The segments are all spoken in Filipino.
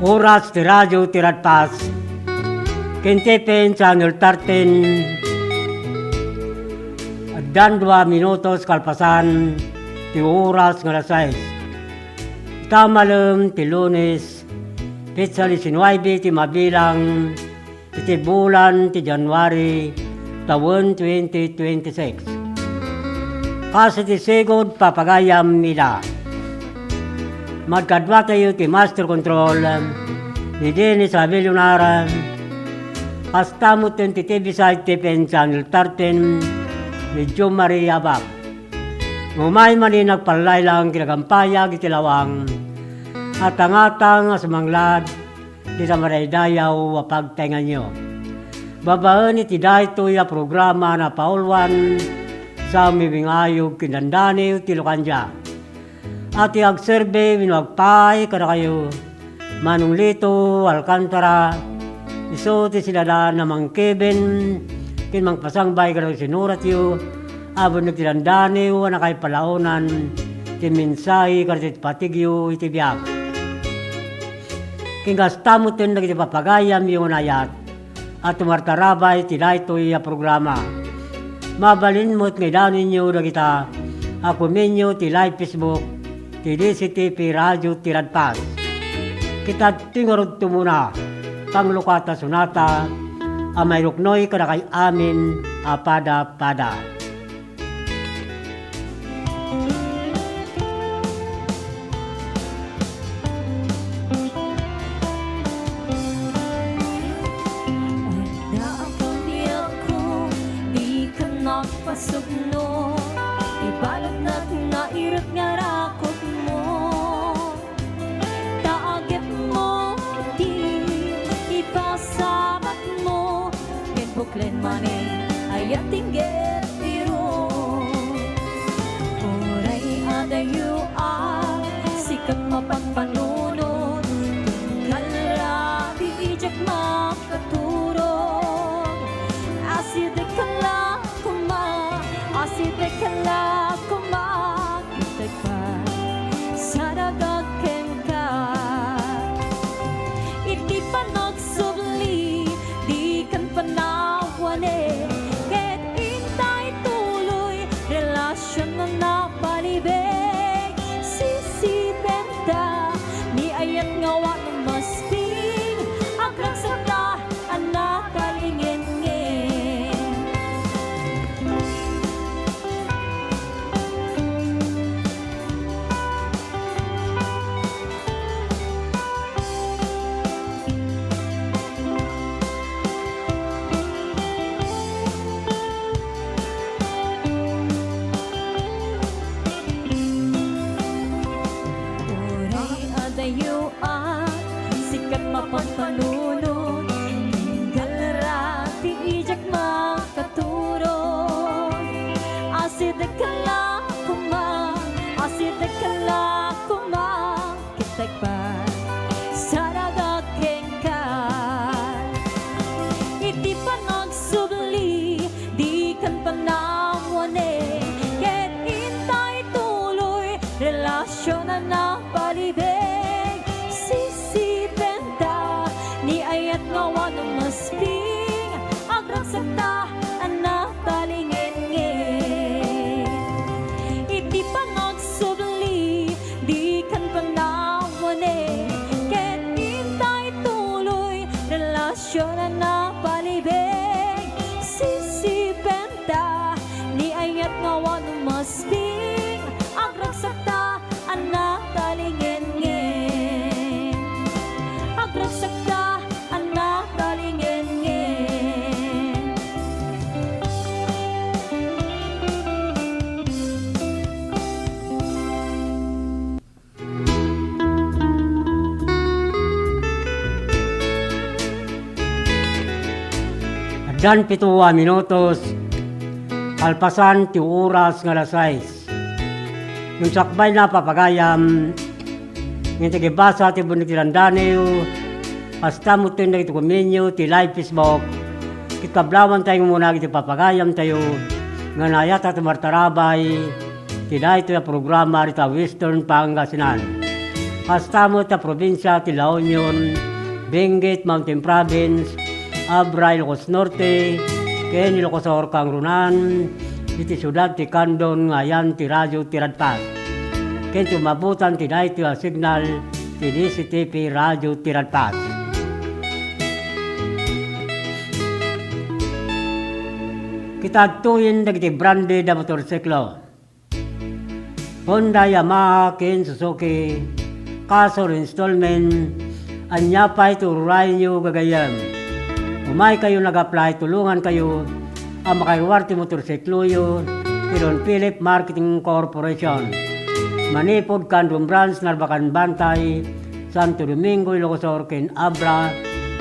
Oras ti radyo ti Radpas. Kintepen Channel 13. Dan 2 minutos kalpasan ti oras nga alas 6. Tamalem ti Lunes. Pizza 19 ti mabilang iti bulan ti January taon 2026. Kasi ti segod papagayam nila. Magkadwa tayo ti Master Control ni Dennis Avellonara. Kastamot yung ti TV site TPN Channel 13 ni Jo Maria Bab. Ngumay mani nagpalay lang kinagampayag itilawang at angatang asumanglad di sa maraydayaw wapagtengan nyo. Babaan iti dayto ya programa na paulwan sa mibingayog kinandani ti Lucanja. At i-agserbe minwagpay kada kayo Manong Lito, Alcantara, iso ti silala na mangkeben kin mangpasangbay kada sinurat yu abon nagtilandani o na kay palaonan ti mensahe kada ti patigyo iti biyak. Kingastamot tin nagiti papagayam yung ayat at tumartarabay ti dayto ya programa. Mabalin mo't ngaydanin nyo nagita ako minyo ti live Facebook ti DCTP Radio ti Radpas. Kita tingorod tumuna panglukata sunata amay ruknoy kada kay amin apada-pada. Pasugno, ibalot natin na irot nga rakot mo. Taagip mo, di ipasabat mo. Kinbuklen manin, ayat tinggit biro. Oray adayo sikat mapagpanunod. Tunggal rabi ijak makaturo. Asid ka lang. Asite kala kumakitag pa sa nagagken ka. Iti pa nagsubli, di kan panawan ket intay tuloy, relasyon na napalibig. Sisipenta, ni ayat ngawa ng masping, agrang sata, anak kalingin. Sikat mapagpanunod, tinggal rati ijak makaturo. Asid kala kuma, kitag pa sa nagagken ka. Iti pa nagsubli, di kan panawan ket intay tuloy, relasyon na napalibig. Ni ayat ngawa ng masping, agrang sakta, anak talingin. Iti pa nagsubli, di kan panawan ket intay tuloy, relasyon na napalibig. Sisipenta, ni ayat ngawa ng masping, agrang sakta, anak talingin. Agrang sakta, anak talingin. Dan 7 minutos kalpasan ti oras nga alas 6. Yung sakbay na papagayam ng tigibasa ti bunig tilandaniw hasta mo ito na ito kuminyo ti live Facebook kitablawan tayo muna iti papagayam tayo nga nayata ti martarabay ti na ito yung programa rita Western Pangasinan Kastamo ta probinsya ti La Union, Benguet Mountain Province, Abra Ilocos Norte, ken Ilocos Sur Kangrunan, iti syudad ti Candon ngayan ti radyo ti Radpas. Ken tumabutan ti daytoy ti signal ti DCTP radyo ti Radpas. Kita tuyin dagiti brande da motorsiklo. Honda, Yamaha, ken Suzuki, Casor installment, anya pa itururay nyo gagayam. Umay kayo nag-apply, tulungan kayo ang makaiwar ti motorsiklo yun, Tilon Philip Marketing Corporation. Manipod Candom Branch, Narbacan Bantay, Santo Domingo, Ilocos Sur, ken Abra,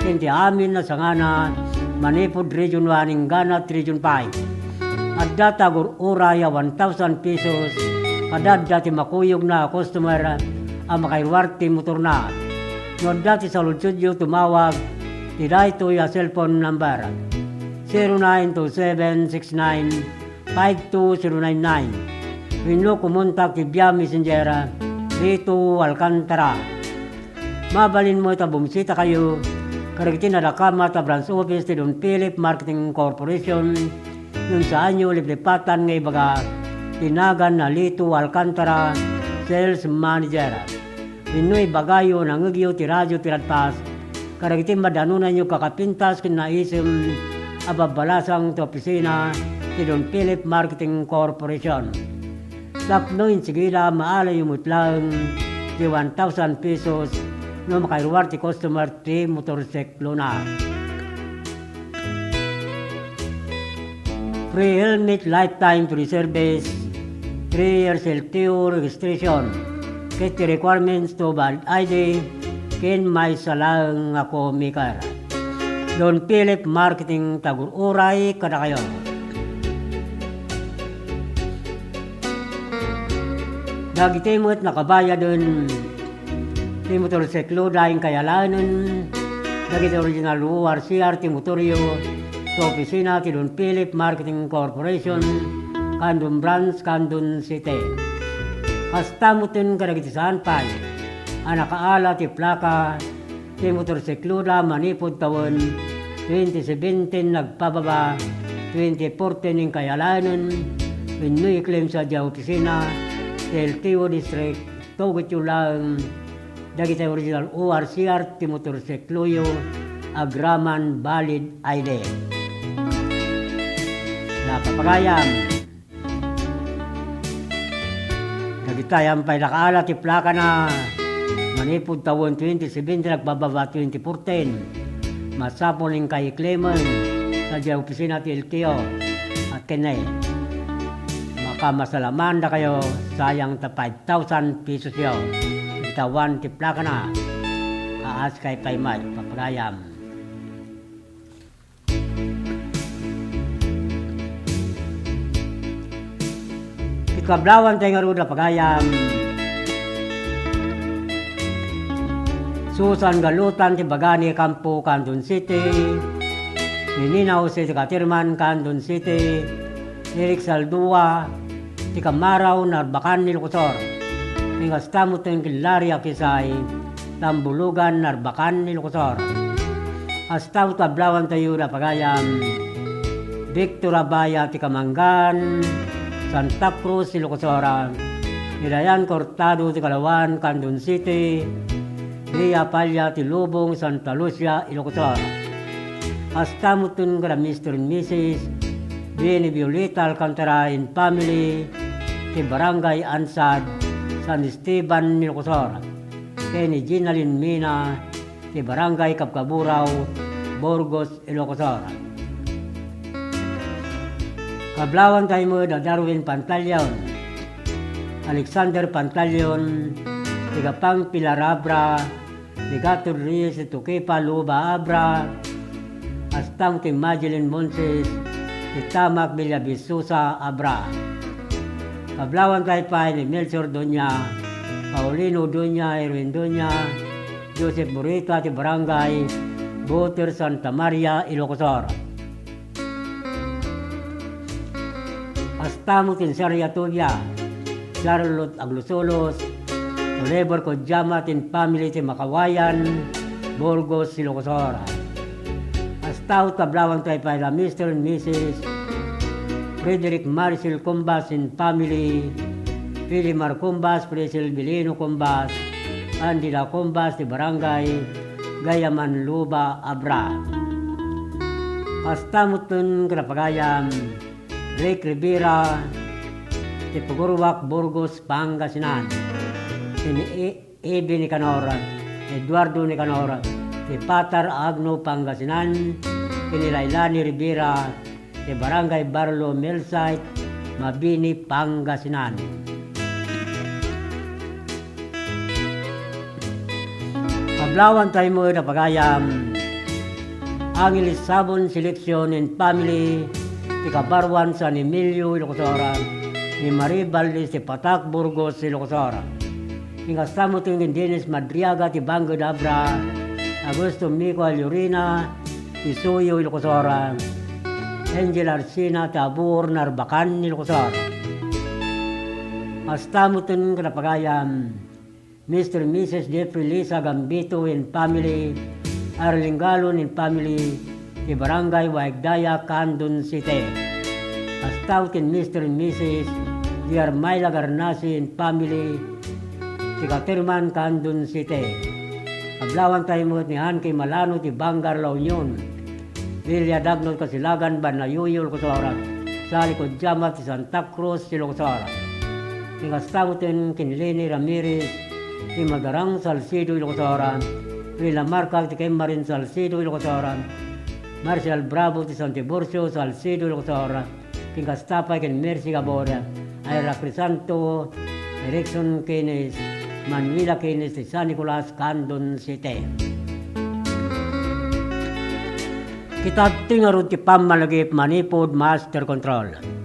ken ti amin na sangana, Manipod Region 1, Ingana, Region 5. At data uraya 1,000 pesos, kadad dati makuyog na customer ang makaiwar ti motor na. No dati sa Lutsudio tumawag, tiday to yung cellphone number 0927695299. Wino kumontak ti Via Messenger dito Alcantara. Mabalin mo ita bumisita kayo, karagiti na nakama ta branch office ti Don Philip Marketing Corporation, yung saan nyo liplipatan ng ibaga tinagan na Lito Alcantara Sales Manager. Pinoy bagayo nangagyo ti radyo ti Radpas, karagiti madanunan nyo kakapintas kin naisim ababalasang ti opisina ti Don Philip Marketing Corporation. Tapnoin sigila maalay umutlang ti 1,000 pesos no makairuwar ti customer ti motorsiklo na. Free helmet lifetime free service, 3 years LTO registration, ket requirements to valid ID, ken may salang ako mikar. Don Philip Marketing tagururay kada kayo. Dagiti mo't nakabaya dun ti motorsiklo dahil kayalanan, dagiti original URCR ti motoryo, sa opisina ti Don Philip Marketing Corporation, Candon Branch, Candon City. Kastamutin karagiti saan pa, anakaala ti plaka, ti motorsiklo da manipod tawon, 2017 nagpababa, 2014 ng kayalanan, Pinoy claim sa di opisina, ti LTO District, tugot yung lang, dagiti original ORCR ti motorsiklo yo, agraman valid ID. Napapagayam. Nagitayam pa'y nakaala ti plaka na manipod tawon 2017 nagbababa 2014. Masapon ng kay Clement sa di opisina ti LTO at kinay. Makamasalaman na kayo, sayang ta 5,000 pesos yo. Itawan ti plaka na. Aas kay Paymay, papagayam. Kablawan tayo nga ruda pagayam. Susan Galutan ti Bagani Campo, Candon City. Nininaw si Katirman, Candon City. Eric Saldua ti Kamaraw, Narbacan, Ilocos. Ingastamutin Kilaria Kisay, Tambulugan, Narbacan, Ilocos. Astaw tablawan tayo na pagayam. Victor Abaya ti Kamangan, Santa Cruz, Ilocos, Nilayan Cortado, ti Kalawan, Candon City, Ria Palya, ti Lubong, Santa Lucia, Ilocos. Astamutun kada Mr. and Mrs. Bini Violeta Alcantara in family, ti Barangay Ansad, San Esteban, Ilocos. Kenny Ginalin Mina, ti Barangay Kapkaburaw, Burgos, Ilocos. Kablawan tayo mo da Darwin Pantaleon, Alexander Pantaleon, Tigapang Pilarabra, Tigator Reyes, Tukipa Luba Abra, Astang ti Madeline Monses, Titamak Villabisusa Abra. Kablawan tayo pa ni Melchor Donya, Paulino Donya, Erwin Donya, Joseph Burita ti Barangay, Buter Santa Maria, Ilocos. Astamo tin Saria Tubia, Charlotte Aglusolos, Tulebor ko Jamat in family ti Makawayan, Burgos, Ilocosora. Astaut kablawang tayo pa Mr. and Mrs. Frederick Marcel Cumbas in family, Pilimar Cumbas, Presel Bilino Cumbas, Andila Cumbas di Barangay Gayaman Luba, Abra. Kastamutun Krapagayam, Rick Rivera, ti Pagurwak, Burgos, Pangasinan. Ni Ebe Nicanor, Eduardo Nicanor, ti Patar Agno, Pangasinan, Lailani Rivera, ti Barangay Barlo, Milsite, Mabini, Pangasinan. Pablawan tayo mo na pagayam, ang Ilisabon Seleksyon and Family, ti Kabarwan San Emilio, Ilocosora, ni Marie Valdez, ti Patak, Burgos, Ilocosora. Ingastamo ti Dennis Madriaga, ti Bango d'Abra, Augusto Mico Alurina, ti Suyo, Ilocosora, Angel Arsina, ti Abur, Narbacan, Ilocosora. Astamo ti Kapagayam, Mr. and Mrs. Jeffrey Lisa Gambito and family, Arling Galon and family, ti Barangay Waigdaya, Candon City. Astout and Mr. and Mrs. Yarmayla Garnasi and family, ti Katirman, Candon City. Ablawan tayo mo ni Hankay Malano, ti Bangar La Union. Lilia Dagnot Kasilagan, Banayuyol, Kosora. Sali ko Jamat, ti Santa Cruz, Ilocosora. Ti Kastamutin, Kinlini Ramirez, ti Magarang Salcido, Ilocosora. Rila Marca, ti Kemarin Salcido, Ilocosora. Marcial Bravo, ti Santiburcio, Salcido, Ilocosora. Ti Kastapay, kin Mercy Gaboria. Ayra Crisanto, Erickson Keynes, Manuela Keynes, ti San Nicolas, Candon City. Kita tingarod ti Pamalagip, Manipod, Master Control.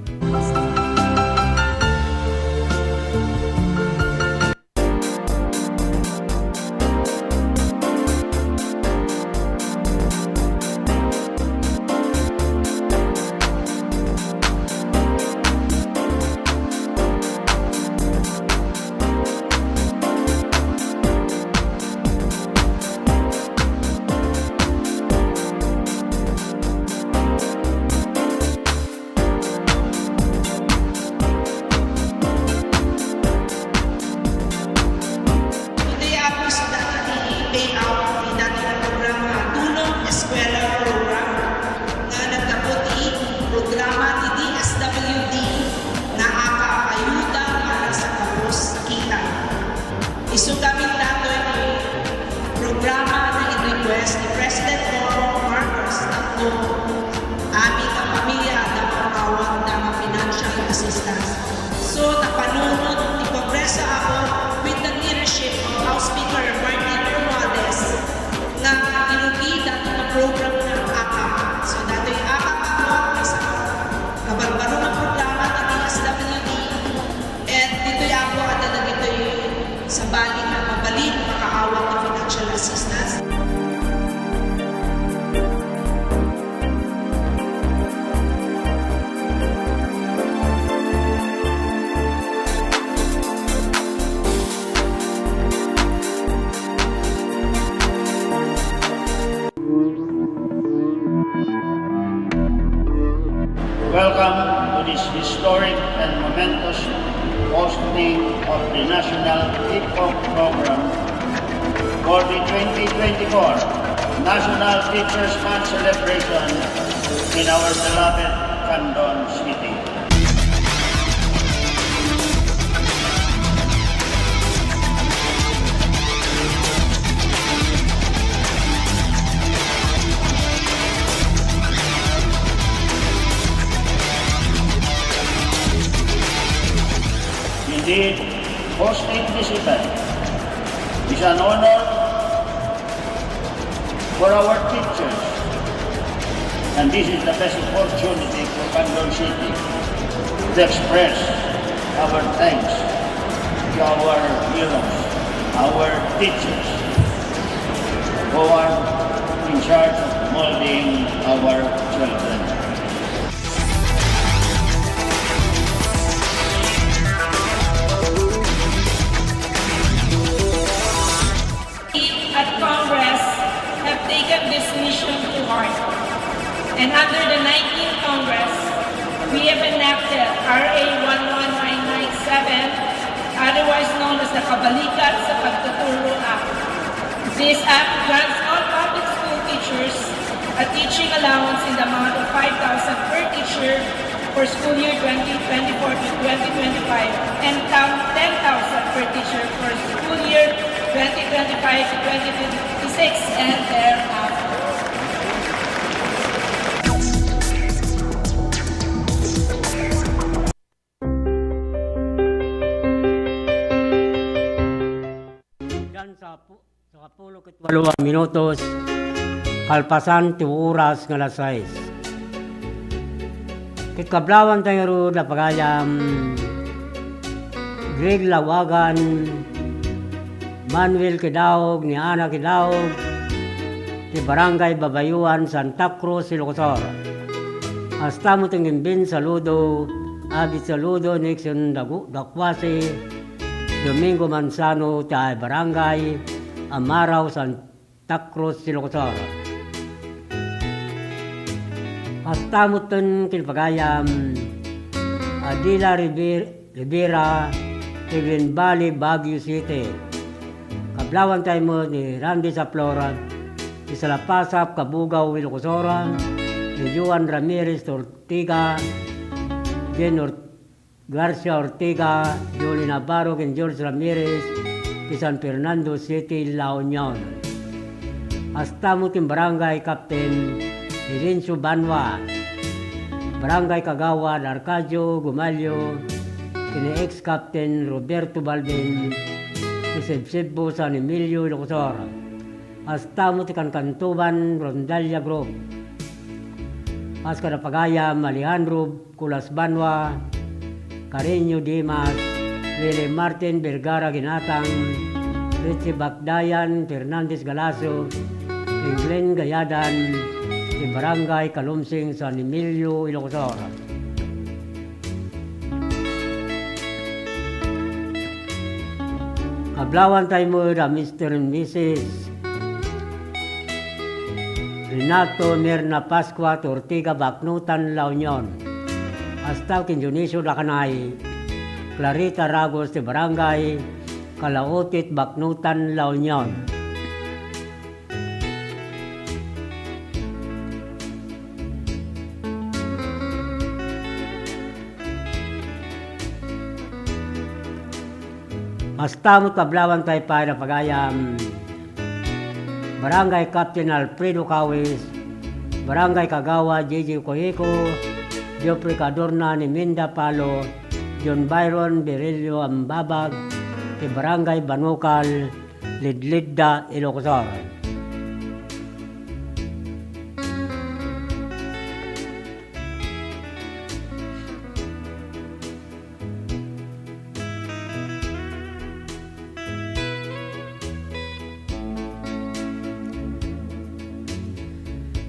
Isugamit nato yung programa na in-request ni President Bongbong Marcos na aming pamilya na makawag ng financial assistance. So, napanunod ni Kongreso ako with the leadership of House Speaker Martin Romualdez na inugida ng program ng AKAP. So, dito yung AKAP ako, isa kabarbaro ng programa ng DSWD, and dito yung ako at dito yung sa balik na mabalik makaawat ng financial assistance. Welcome to this historic and momentous hosting of the National Hip-Hop Program for the 2024 National Teachers Month celebration in our beloved Candon City. Indeed, hosting this event is an honor for our teachers, and this is the best opportunity for Candon City to express our thanks to our heroes, our teachers, who are in charge of molding our children. Balikat sa Pagtuturo Act. This act grants all public school teachers a teaching allowance in the amount of 5,000 per teacher for school year 2024 to 2025 and 10,000 per teacher for school year 2025 to 2026 and thereafter. Yan sa 18 minutos, kalpasan ti oras nga alas 6. Kitkablawan tayo ro na pagayam Greg Lawagan, Manuel Kidaog, ni Ana Kidaog, ti Barangay Babayuan, Santa Cruz, Ilocosor. Hasta mo tingimbin saludo, abit saludo, Nixon Dakwasi, Domingo Manzano, ti Barangay Amaraw, Santa Cruz, Ilocosor. Hasta mo tin kinpagayam Adila Rivera, Tigrin Valley, Baguio City. Kablawan tayo mo ni Randy Saplora, ni Salapasap, Kabugaw, Ilocosora, ni Juan Ramirez Ortiga, Jen Garcia Ortiga, Julie Navarro, and George Ramirez, ni San Fernando City, La Union. Hasta mo tin Barangay Captain Irincio Banwa, Barangay Kagawa, Arcadio Gumalyo, kini ex-captain Roberto Balbin, Isebsebo San Emilio, Ilocosor. Hasta mo tikan Kantuban, Rondalia Group. As Pagayam, Alejandro Culas Banwa, Carreño Dimas, Lele Martin Vergara Ginatang, Richie Bakdayan, Fernandez Galaso, Glenn Gayadan, di Barangay Kalumsing, San Emilio, Ilocosor. Kablawan tayo mo na Mr. and Mrs. Renato Mirna Pascua, Ortiga, Baknutan, La Union. Hasta kin Dionisio Lacanay, Clarita Ragos, di Barangay Kalaotit, Baknutan, La Union. Hasta mo kablawan tayo pa na pagayam Barangay Captain Alfredo Cawis, Barangay Kagawa, J.J. Coyeco, Geoffrey Cadorna ni Minda Palo, John Byron Berelio Ambabag, ti Barangay Banukal, Lidlidda, Ilocosor.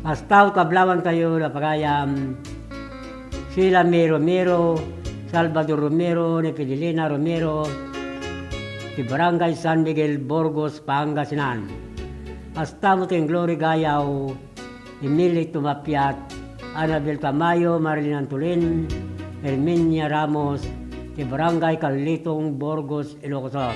Hasta kablawan tayo na pagayam Sheila May Romero, Salvador Romero, ni Fidelina Romero, ti Barangay San Miguel, Burgos, Pangasinan. Hasta mo ting Glory Gayaw, Emily Tumapiat, Anabel Tamayo, Marilyn Antolin, Herminia Ramos, ti Barangay Kalitong, Burgos, Ilocosor.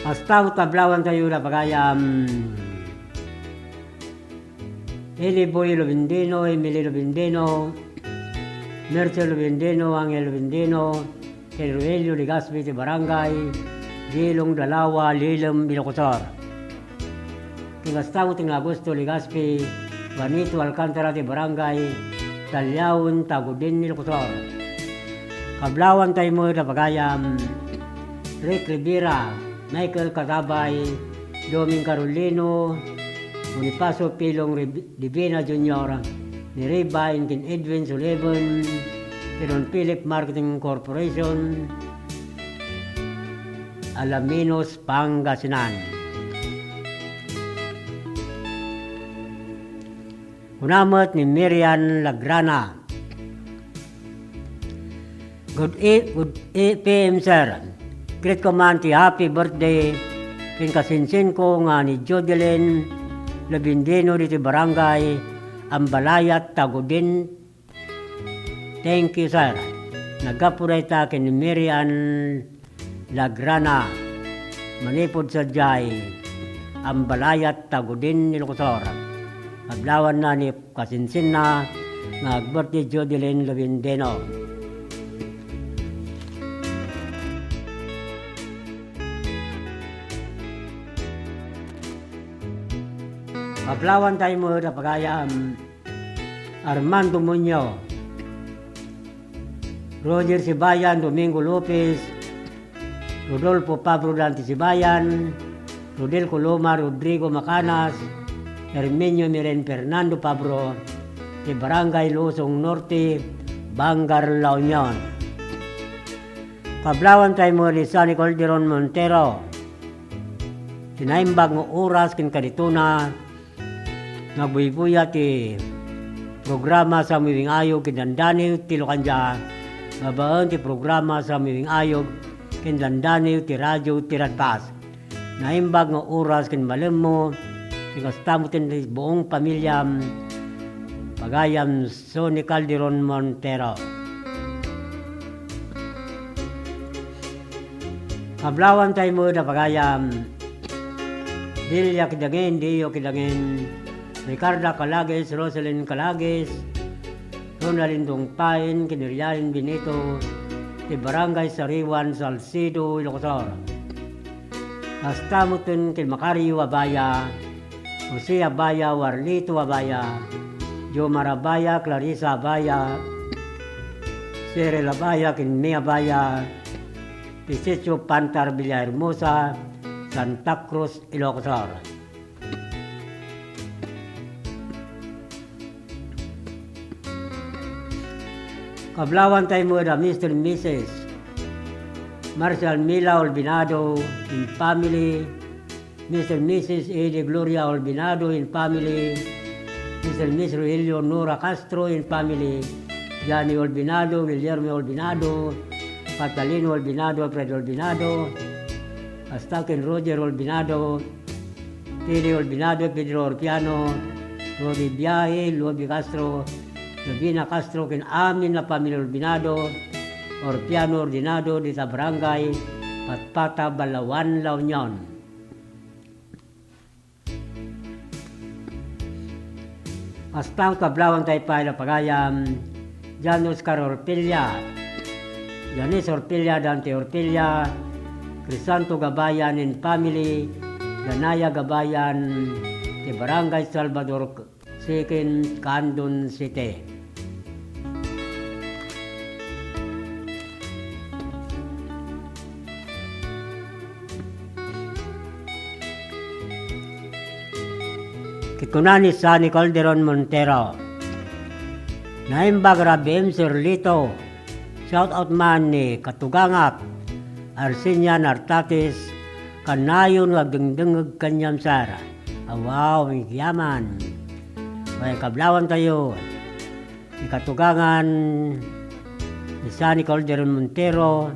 Hasta tablawan tayo na pagayam Eli Boy Lobindino, Emily Lobindino, Mercel Lobindino, Angel Lobindino, Teruelio Ligaspi de Barangay, Gilong Dalawa, Lilam, Ilocosor. Tingastamo ting Agosto Ligaspi, Vanito Alcantara de Barangay, Talyaon, Tagudin, Ilocosor. Kablawan tayo mo na pagayam Rick Rivera, Michael Katabay, Doming Carolino, Bonifacio Pilong Divina Jr., ni Reba Inkin Edwin Sullivan, Don Philip Marketing Corporation, Alaminos, Pangasinan. Kunamot ni Miriam Lagrana. Good PM, sir. Great command, happy birthday. Kinkasinsin ko nga ni Jodeline Labindino dito Barangay Ambalayat, Tagudin, Thank you, sir. Nagapuray ta kin Miriam Lagrana. Manipod sa jay. Ang balayat tagudin ni Lukosor. Ablawan na ni kasinsin na nag-birthday Jodeline Lovindeno. Ablawan tayo mo na pagayam Armando Muñoz, Roger Sibayan, Domingo Lopez, Rodolfo Pablo Dante Sibayan, Rodel Coloma, Rodrigo Macanas, Herminio Miren Fernando Pablo, de Barangay Luzong Norte, Bangar, La Union. Kablawan tayo mo ni Sunny Calderon Montero, sinaimbag ng oras kin kadituna, nagbuibuya ti programa sa Miwing Ayog, kinandani ti Lokanja, mabaan ti programa sa Miwing Ayog, kinandani ti radyo ti Radpas. Naimbag ng oras kin malam mo, kikasta mo tin buong pamilya, pagayam Sonny Calderon Montero. Kablawan tayo mo na pagayam Delia Kidangin, Dio Kidangin, Ricarda Calagues, Rosalyn Calagues, Ronaldin Dongpain, Kinirialin Benito, ti Barangay Sariwan, Salcido, Ilocosor. Hasta mo tin kay Macario Abaya, Jose Abaya, Warlito Abaya, Jomar Abaya, Clarissa Abaya, Cyril Abaya, Kinme Abaya, Pisecho Pantar Villahermosa, Santa Cruz, Ilocosor. Kablawan tayo mo na Mr. and Mrs. Marcial Mila Olbinado in family, Mr. and Mrs. Eddie Gloria Olbinado in family, Mr. and Mrs. Rogelio Nora Castro in family, Johnny Olbinado, Guillermo Olbinado, Catalino Olbinado, Fred Olbinado, Astakin Roger Olbinado, Tili Olbinado, Pedro Orpiano, Rodi Biahe, Luobi Castro, Lovina Castro, kin amin na pamilya Olbinado, Orpiano Ordinado, di sa barangay, Patpata, Balawan, La Union. Hasta kablawan tayo pa na pagayam, Jan Oscar Orpilla, Janice Orpilla, Dante Orpilla, Crisanto Gabayan and family, Danaya Gabayan, di Barangay Salvador, Sikin, Candon City. Kikunani Sunny Calderon Montero, Naimbag Rabim Sirlito, shout out man ni Katugangap, Arsinya Nartatis, Kanayon wagdengdengag kanyam sara. Awaw, yaman. May kablawan tayo. Ikatugangan ni Sunny Calderon Montero,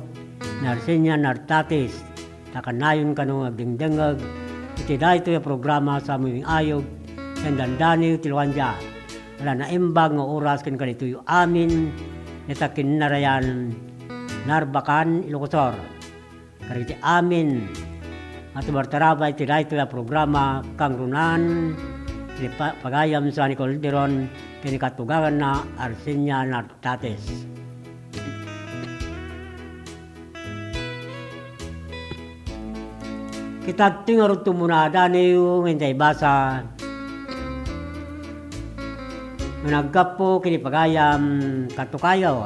Narsinya Nartatis, Takanayon kanong wagdengdengag. Itiday ito yung programa sa Miwing Ayog, Dandani Tilwanja. Wala na imbag ng oras kan kanito yung amin, nitakin narayan, Narbakan, Ilocosor. Kariti amin, at bartarabay tiray ito yung programa, Kangrunan, pagayam sa Sunny Calderon, kinikatugangan na Arsinya Nartates. Kita tingarot tumunada na yung hindi basa, naggapo kinipagayam katukayaw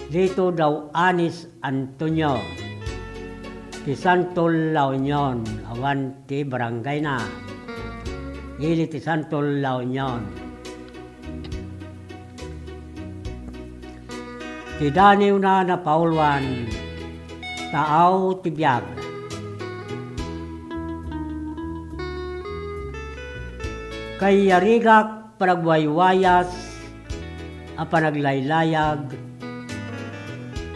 dito daw Anis Antonio ti Santol La Union awan ti barangay na ili ti Santol La Union ti daniw na napaulwan taaw ti biyag kay yarigak panagwaywayas a panaglaylayag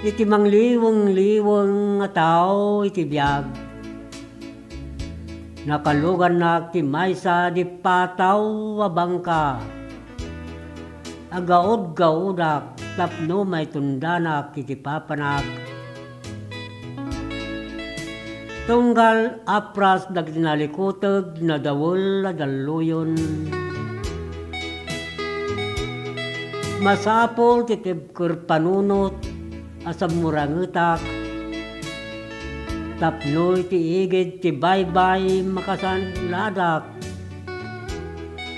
iti mangliwang-liwang nga tao iti biyag nakalugan na ti maysa di pataw a bangka agaod-gaodak tapno may tundanak iti papanak. Tunggal apras dagiti nalikuteg na dawol a dalluyon. Masapol ti tibker panunot asam murangetak. Tapnoy ti igid ti baybay makasan ladak.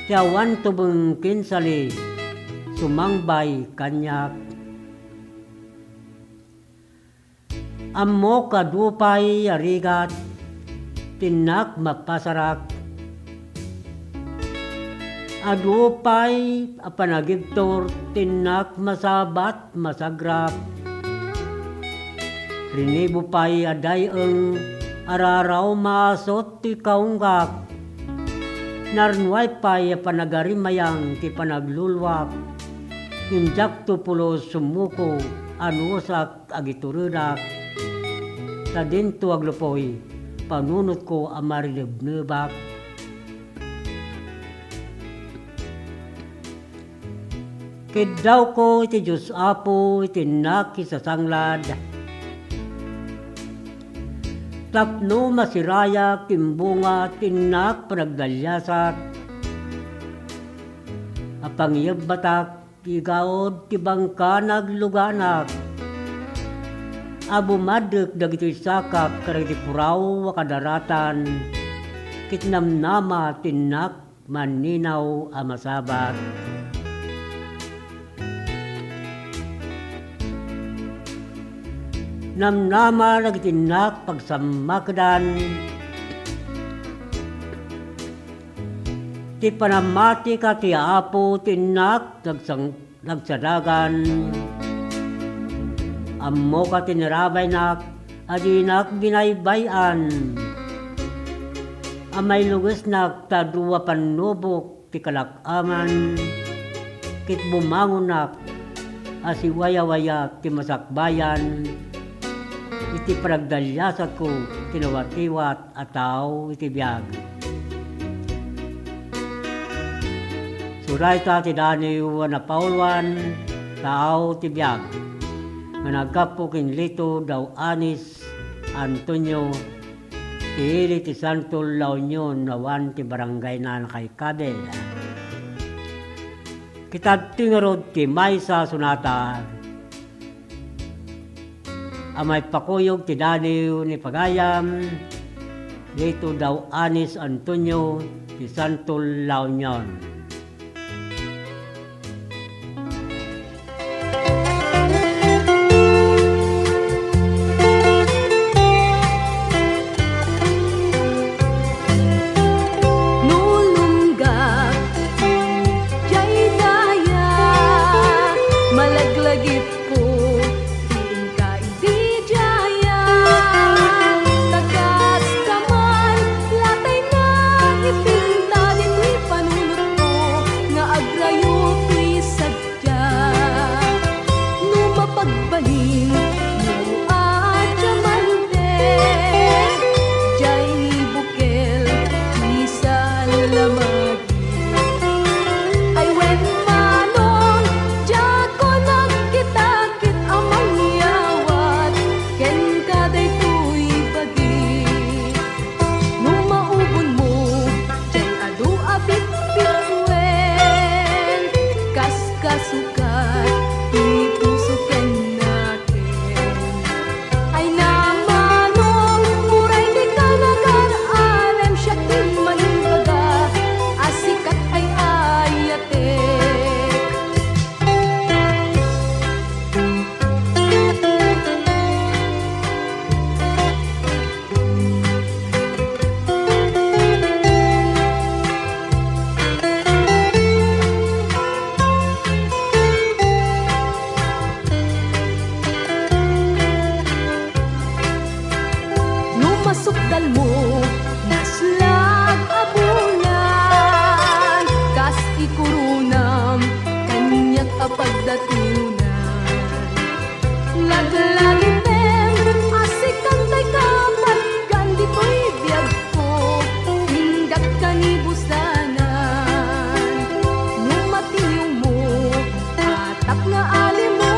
Ti awan tubeng kinsali sumangbay kanyak. Ammo kadupay arigat tinak mapasarak. Adupay apanagibtor tinak masabat masagrap. Rinibo pa'y aday ang araraw maasot ti kaunggak. Narnway pa'y panagarimayang ti panaglulwak. Injak tupulos sumuko anusak agiturudak. Sa dinto aglupoy panunot ko amarilibnebak. Kidaw ko iti Diyos Apo iti naki sa sanglad. Tapno masiraya timbunga tinak panagdalyasak. Apangyag batak tigaod tibangka nagluganak. Abumadek dagiti sakap kariti puraw wakadaratan. Kitnamnama tinak maninaw amasabat. Namnama nagtinak pagsamakdan. Ti panamati ka ti Apo tinak nagsadagan. Ammo ka tinirabay nak adinak binaybayan. Amay lugus nak tadua panubok ti kalakaman. Kit bumangon nak asiwaya-waya ti masakbayan. Iti paragdalyasat ko tinawatiwat ataw iti biyag. Suray ta ti daniw na paulwan tao ti biyag. Managapo kinlito daw Anis Antonio ti ili ti Santo La Union nawan ti barangay na kay Kabel. Kitad tingarod ti Maysa Sunata. Amay pakuyog ti daniw ni Pagayam, dito daw Anis Antonio ti Santo La Union. Nulunggak, jay daya, malaglagip ko. Masukdal mo, naslag abulan, kas ikurunam, kanyak apagdatunan. Laglagin tem, asikan tay kapat, gandi ko'y biyag ko, hinggak kanibusanan. Numatiyo mo, tatak nga alim mo,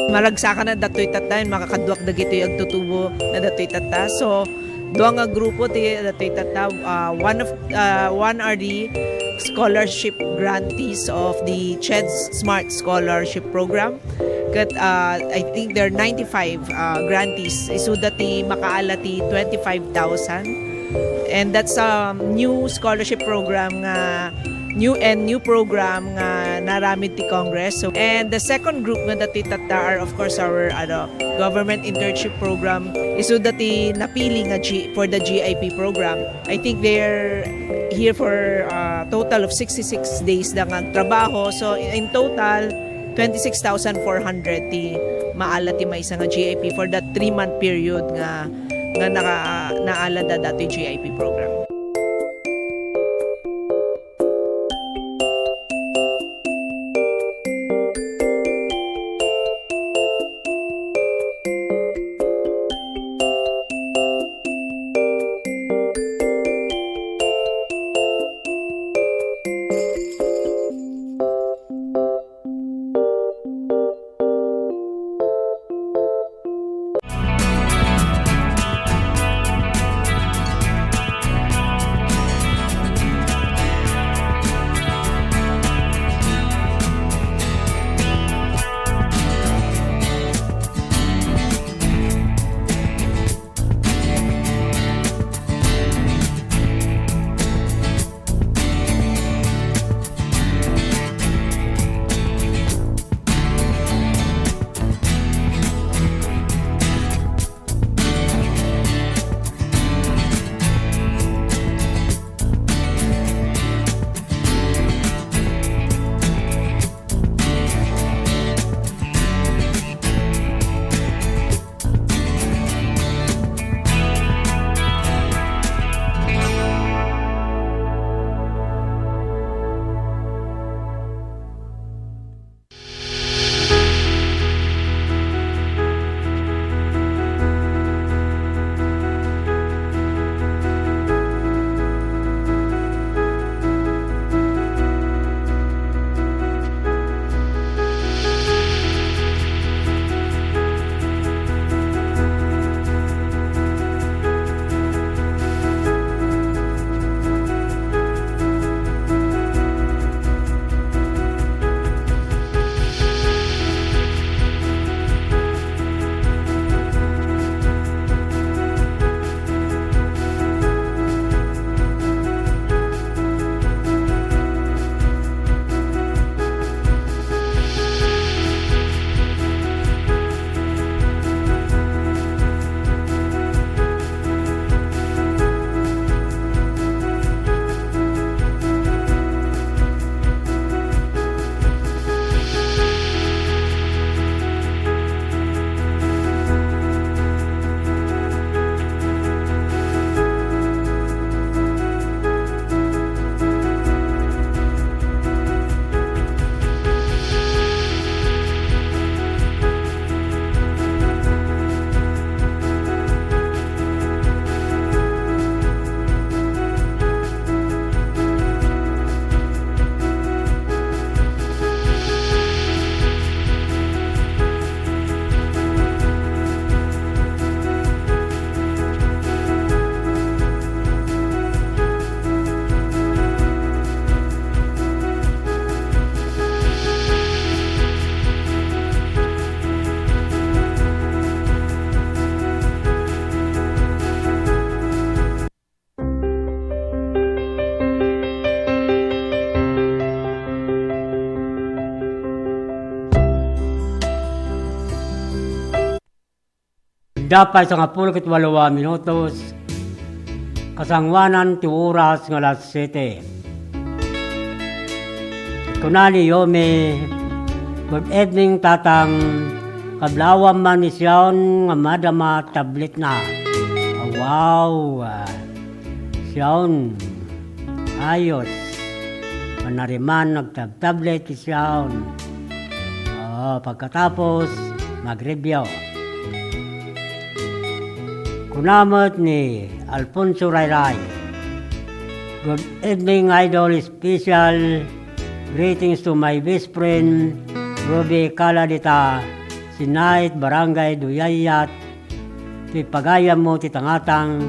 maragsakan na datoy tata, makakaduak dagitoy agtutubo na datoy tata. So, duwa nga grupo ti datoy tata, one are the scholarship grantees of the CHED's Smart Scholarship Program. Kat I think there are 95 grantees. Isu dati makaalati 25,000. And that's a new scholarship program nga new program nga naramid ti Congress. So, and the second group nga dati tata are of course our government internship program. Isu dati napili nga for the GIP program. I think they're here for a total of 66 days na nga trabaho. So in total 26,400 ti maala ti may nga GIP for that 3-month period nga naala da dati GIP program. Dapat sa 18 minutos, kasangwanan ti oras ng alas 7. Kunani yomi, good evening tatang, kablawan man isyaon nga madama tablet na. Wow, isyaon, ayos, manariman nagtab-tablet isyaon. Pagkatapos, mag-review. Kunamot ni Alfonso Rayray. Good evening, Idol. Special greetings to my best friend, Ruby Caladita, Sinait Barangay Duyayat, ti pagayam mo ti tangatang.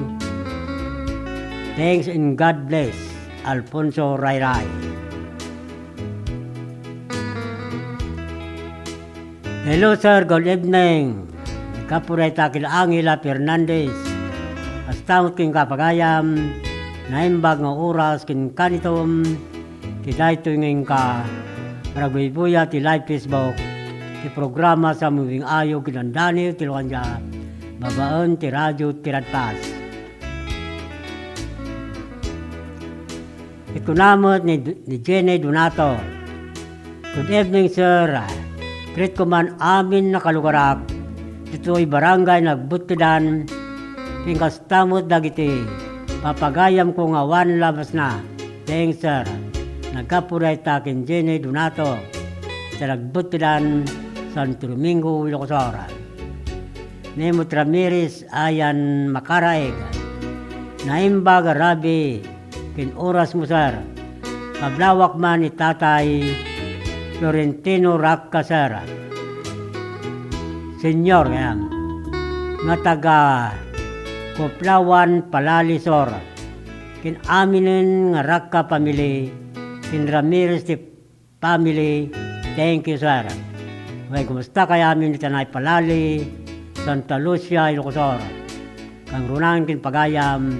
Thanks and God bless, Alfonso Rayray. Hello sir, good evening. Kapuray takil Angela Fernandez. Astamot king kapagayam, naimbag nga oras kin kanitom, ti dayto ngayong ka, maraguybuya ti live Facebook, ti programa sa moving ayo kinandani, ti luwanja, babaan ti radyo ti radpas. Ikunamot ni Jenny Donato. Good evening sir. Treat ko man amin na kalugarap. Dito'y barangay nagbutidan. Tingkastamot dagiti. Papagayam ko nga wan labas na. Thanks sir. Nagkapuray takin Jenny Donato. Sa nagbutidan Santo Domingo, Ilocosora. Nemot Ramirez ayan makaraeg. Naimbag Rabi. Kin oras mo sir. Pablawak man ni tatay Florentino Racca sir. Senyor yan. Nga taga Koplawan Palalisor. Kin aminin nga Racca family. Kin Ramirez ti family. Thank you sir. May kumusta kaya amin ni Tanay Palali. Santa Lucia, Ilocosor. Kang runang kin pagayam.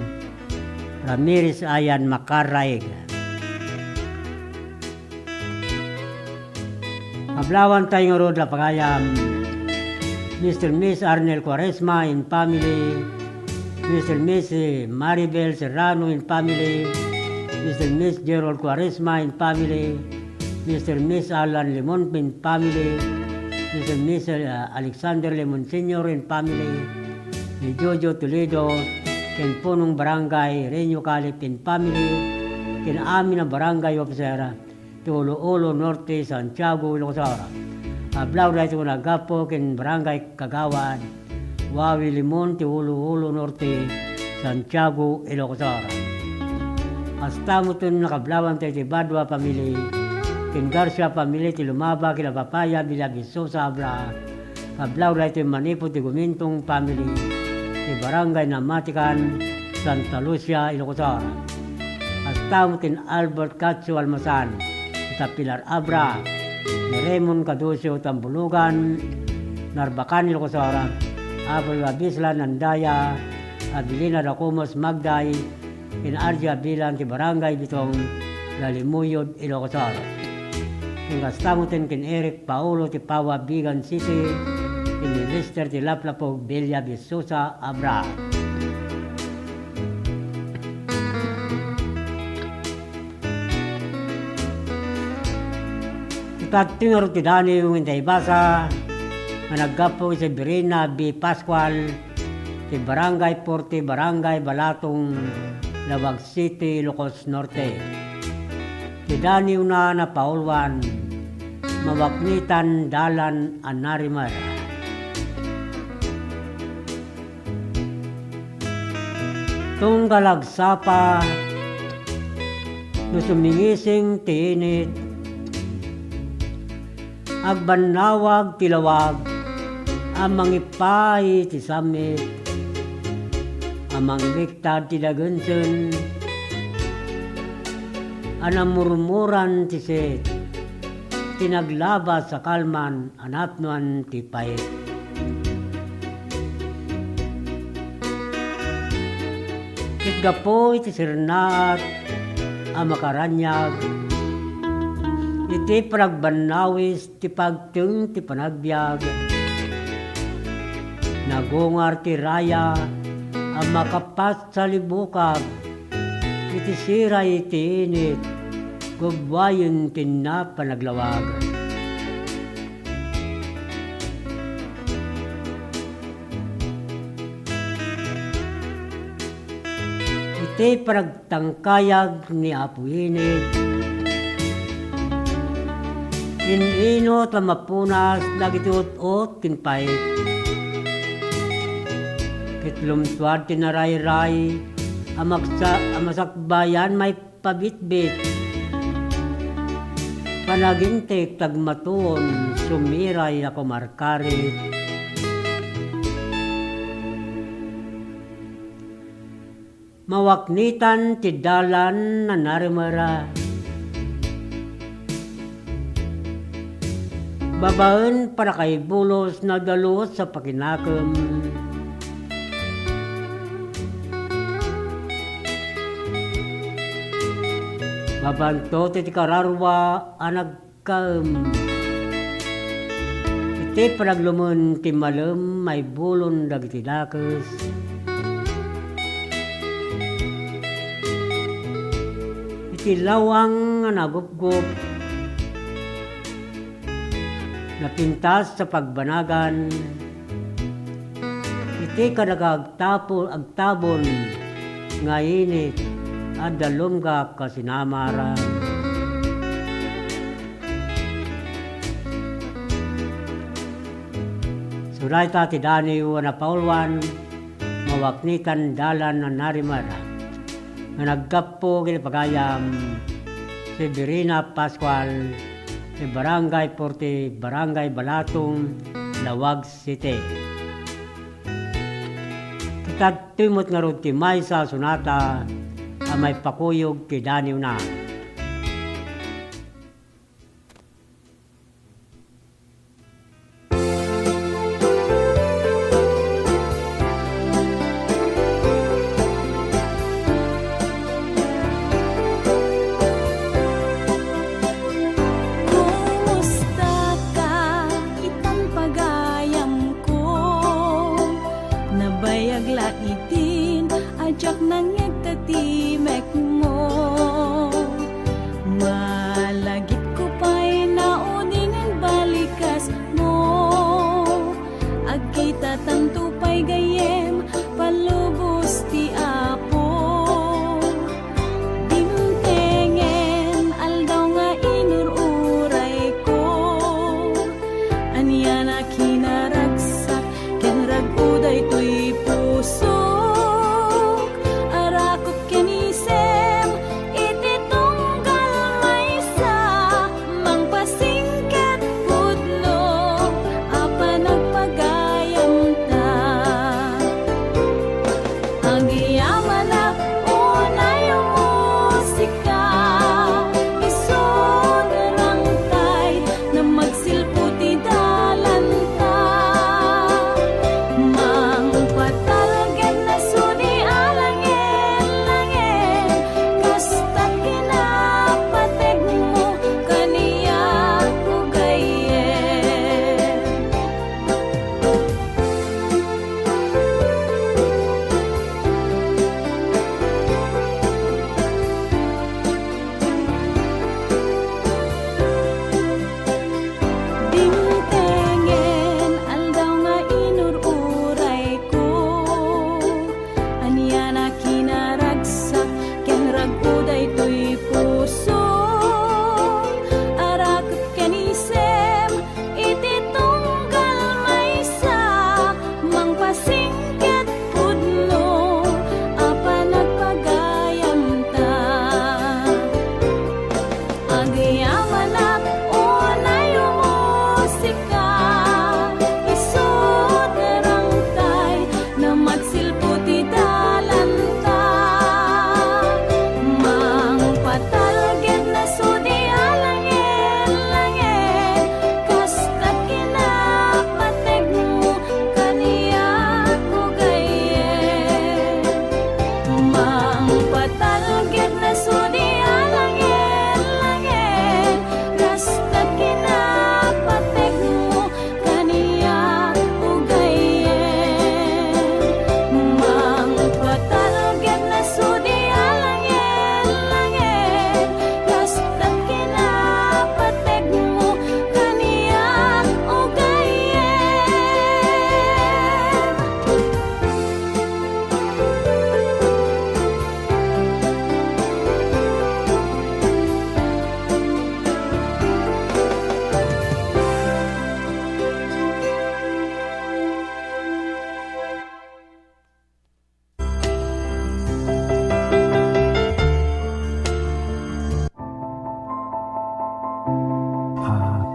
Ramirez ayan makaraig. Ablawan tayo nga road la pagayam. Mr. Miss Arnel Quaresma in family. Mr. Miss Maribel Serrano in family. Mr. Miss Gerald Quaresma in family. Mr. Miss Alan Limon in family. Mr. Miss Alexander Limon Sr. in family. Ni Jojo Toledo ken punong barangay Reño Calip in family. Ken amin na barangay officer Tulo-Ulo Norte, Santiago, Ilocosora. Ablaw na ito nagapo ken barangay Kagawan, Wawi Limon, Tulo-Ulo Norte, Santiago, Ilocosora. Hasta mo ito nakablawan tayo ti Badwa family, ken Garcia family, ti Lumaba, kila Papaya, Bilabiso, Sabra. Ablaw na ito Manipo, ti Gumintong family, ti barangay Namatikan, Santa Lucia, Ilocosora. Hasta mo tin Albert Catso Almasan, sa Pilar Abra, ni Raymond Cadusio Tambulugan, Narbacan Ilocosora, Abel Abisla Nandaya, Abilina Dacumos Magday, in Arja Bilan ti Barangay Bitong, Lalimuyod Ilocosora. Kingastamutin kin Eric Paulo ti Pawa Bigan City, in Lister ti Laplapog Belia Bisusa Abra. Tatingaro ti Dani yung hindi basa na naggapo si Birina B. Pascual ti Barangay Porte, Barangay Balatong, Lawag City, Ilocos Norte. Ti Dani una na paulwan mawaknitan dalan anarimar. Tunggalagsapa no sumingising ti init agbanawag tilawag, amang ipay ti samit, amang liktad ti dagunsun, anamurmuran ti set, tinaglaba sa kalman, anatnuan ti pait. Kitgapo iti sirnaat, amakaranyag, iti pragbanawis ti pagtung ti panagbiag. Nagungar ti raya ang makapat sa libukag. Iti sira iti init, gubwayon tinna panaglawag. Iti pragtangkayag ni Apo Init, inino tamapunas nagituot kinpay. Kitlumtuad tinaray-ray amasakbayan may pabitbit. Panagintik tagmatuon, sumiray ako markarit. Mawaknitan ti dalan na narimara. Babaen para kay bulos na dalos sa pakinakam. Mabanto ti kararwa anagkam. Iti panaglumun ti malem may bulon dagiti dakes. Iti lawang nga nagupgup. Napintas sa pagbanagan. Iti agtabon nga init at dalom ka kasinamaran. Suray ta ti Dani na Paulwan, mawaknitan dalan na narimara. Nga nagkapo kinapagayam si Birina Pascual, si Barangay Porte, Barangay Balatong, Lawag City. Kita timot nga ron ti Maysa Sunata, may pakuyog ti Daniw na. Kumusta ka, itang pagayam ko, nabayag laitin, ajak nang nagtatimek mo.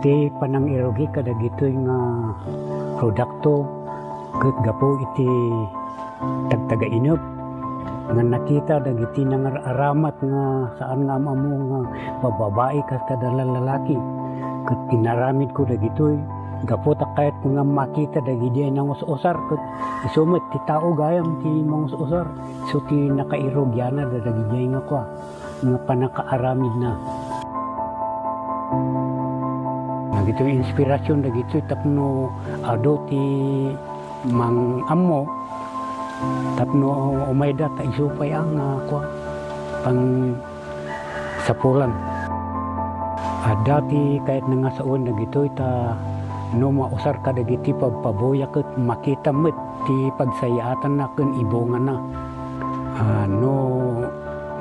Iti panang irogi kada gitoy nga produkto ket gapo iti tagtaga inup nga nakita dagiti nang aramat nga saan nga mamo nga bababae kas kada lalaki ket pinaramid ko dagitoy gapo ta kahit nga makita dagiti nang usar ket isumet ti tao gayam ti mangusar so ti nakairogyana dagiti nga kwa nga panakaaramid na. Nagito inspirasyon dagito tapno ado ti mang ammo tapno umayda ta isupay ang kwa pang sapulan. Ada ti kahit nga saon dagito ta no mausar ka dagiti pagpaboya ket makita met ti pagsayaatan na ken ibongan na. No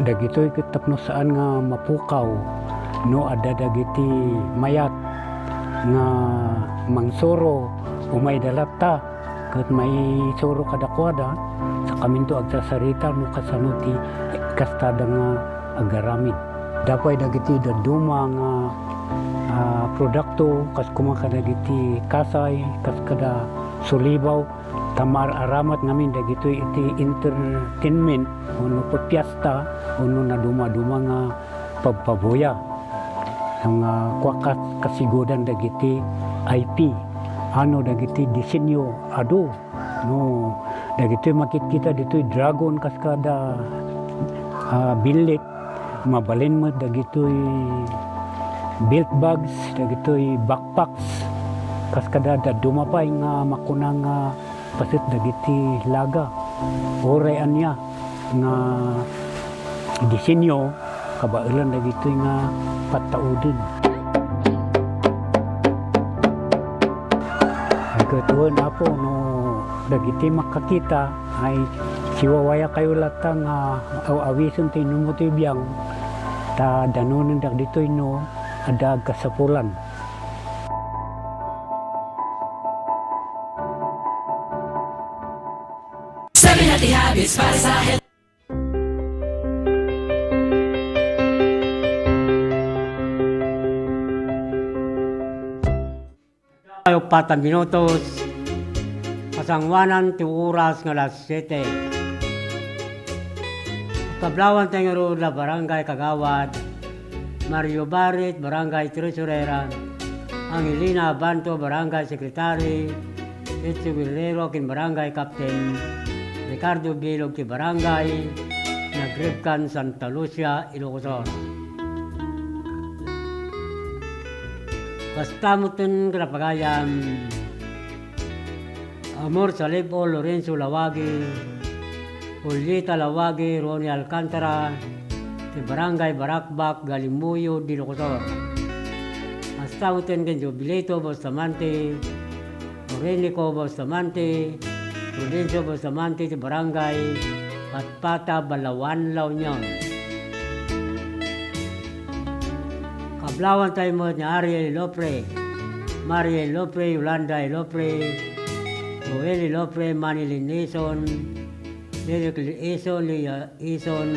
dagito ket tapno saan nga mapukaw no ada dagiti mayat nga mangsoro umay dalata ket may soro kadakwada sa kaminto agsasarita no kasano ti kastada nga agaramid dapay dagiti daduma nga produkto kas kumaka dagiti kasay kas kada sulibaw tamar aramat ngamin dagito iti entertainment uno pagpiesta uno na duma-duma nga pagpaboya ang kwakas kasigodan dagiti IP ano dagiti disenyo ado no dagiti makikita dito dragon kas kada bilit mabalin mo dagito belt bags dagito backpacks kas kada dumapay nga makunang pasit dagiti laga oray anya nga disenyo kabailan dagito nga pataudin. Ay katuon apo no dagiti makakita ay siwawaya kayo latang awison ti numuti biyang ta danunin dagito no ada kasapulan. Tayo 4 minutos, pasangwanan ti oras nga alas 7. Kablawan tayo ro la Barangay Kagawad, Mario Barit, Barangay Tresurera, Angelina Banto, Barangay Secretary, Etsu Guerrero, kin Barangay Captain, Ricardo Bilog, ki Barangay, Nagribkan, Santa Lucia, Ilocos. Basta mo ito kinapagayam Amor Salibo, Lorenzo Lawagi, Julieta Lawagi, Ronnie Alcantara, ti Barangay Barakbak, Galimuyo, Dilocosor. Basta mo ito kin Jubileto, Bustamante, Orenico, Bustamante, Prudencio Bustamante, ti Barangay Patpata, Balawan, La Union. Kablawan tayo mo ni Ariel Lopre, Mariel Lopre, Yolanda Lopre, Joel Lopre, Manilin Ison, Derek Ison, Lia Ison,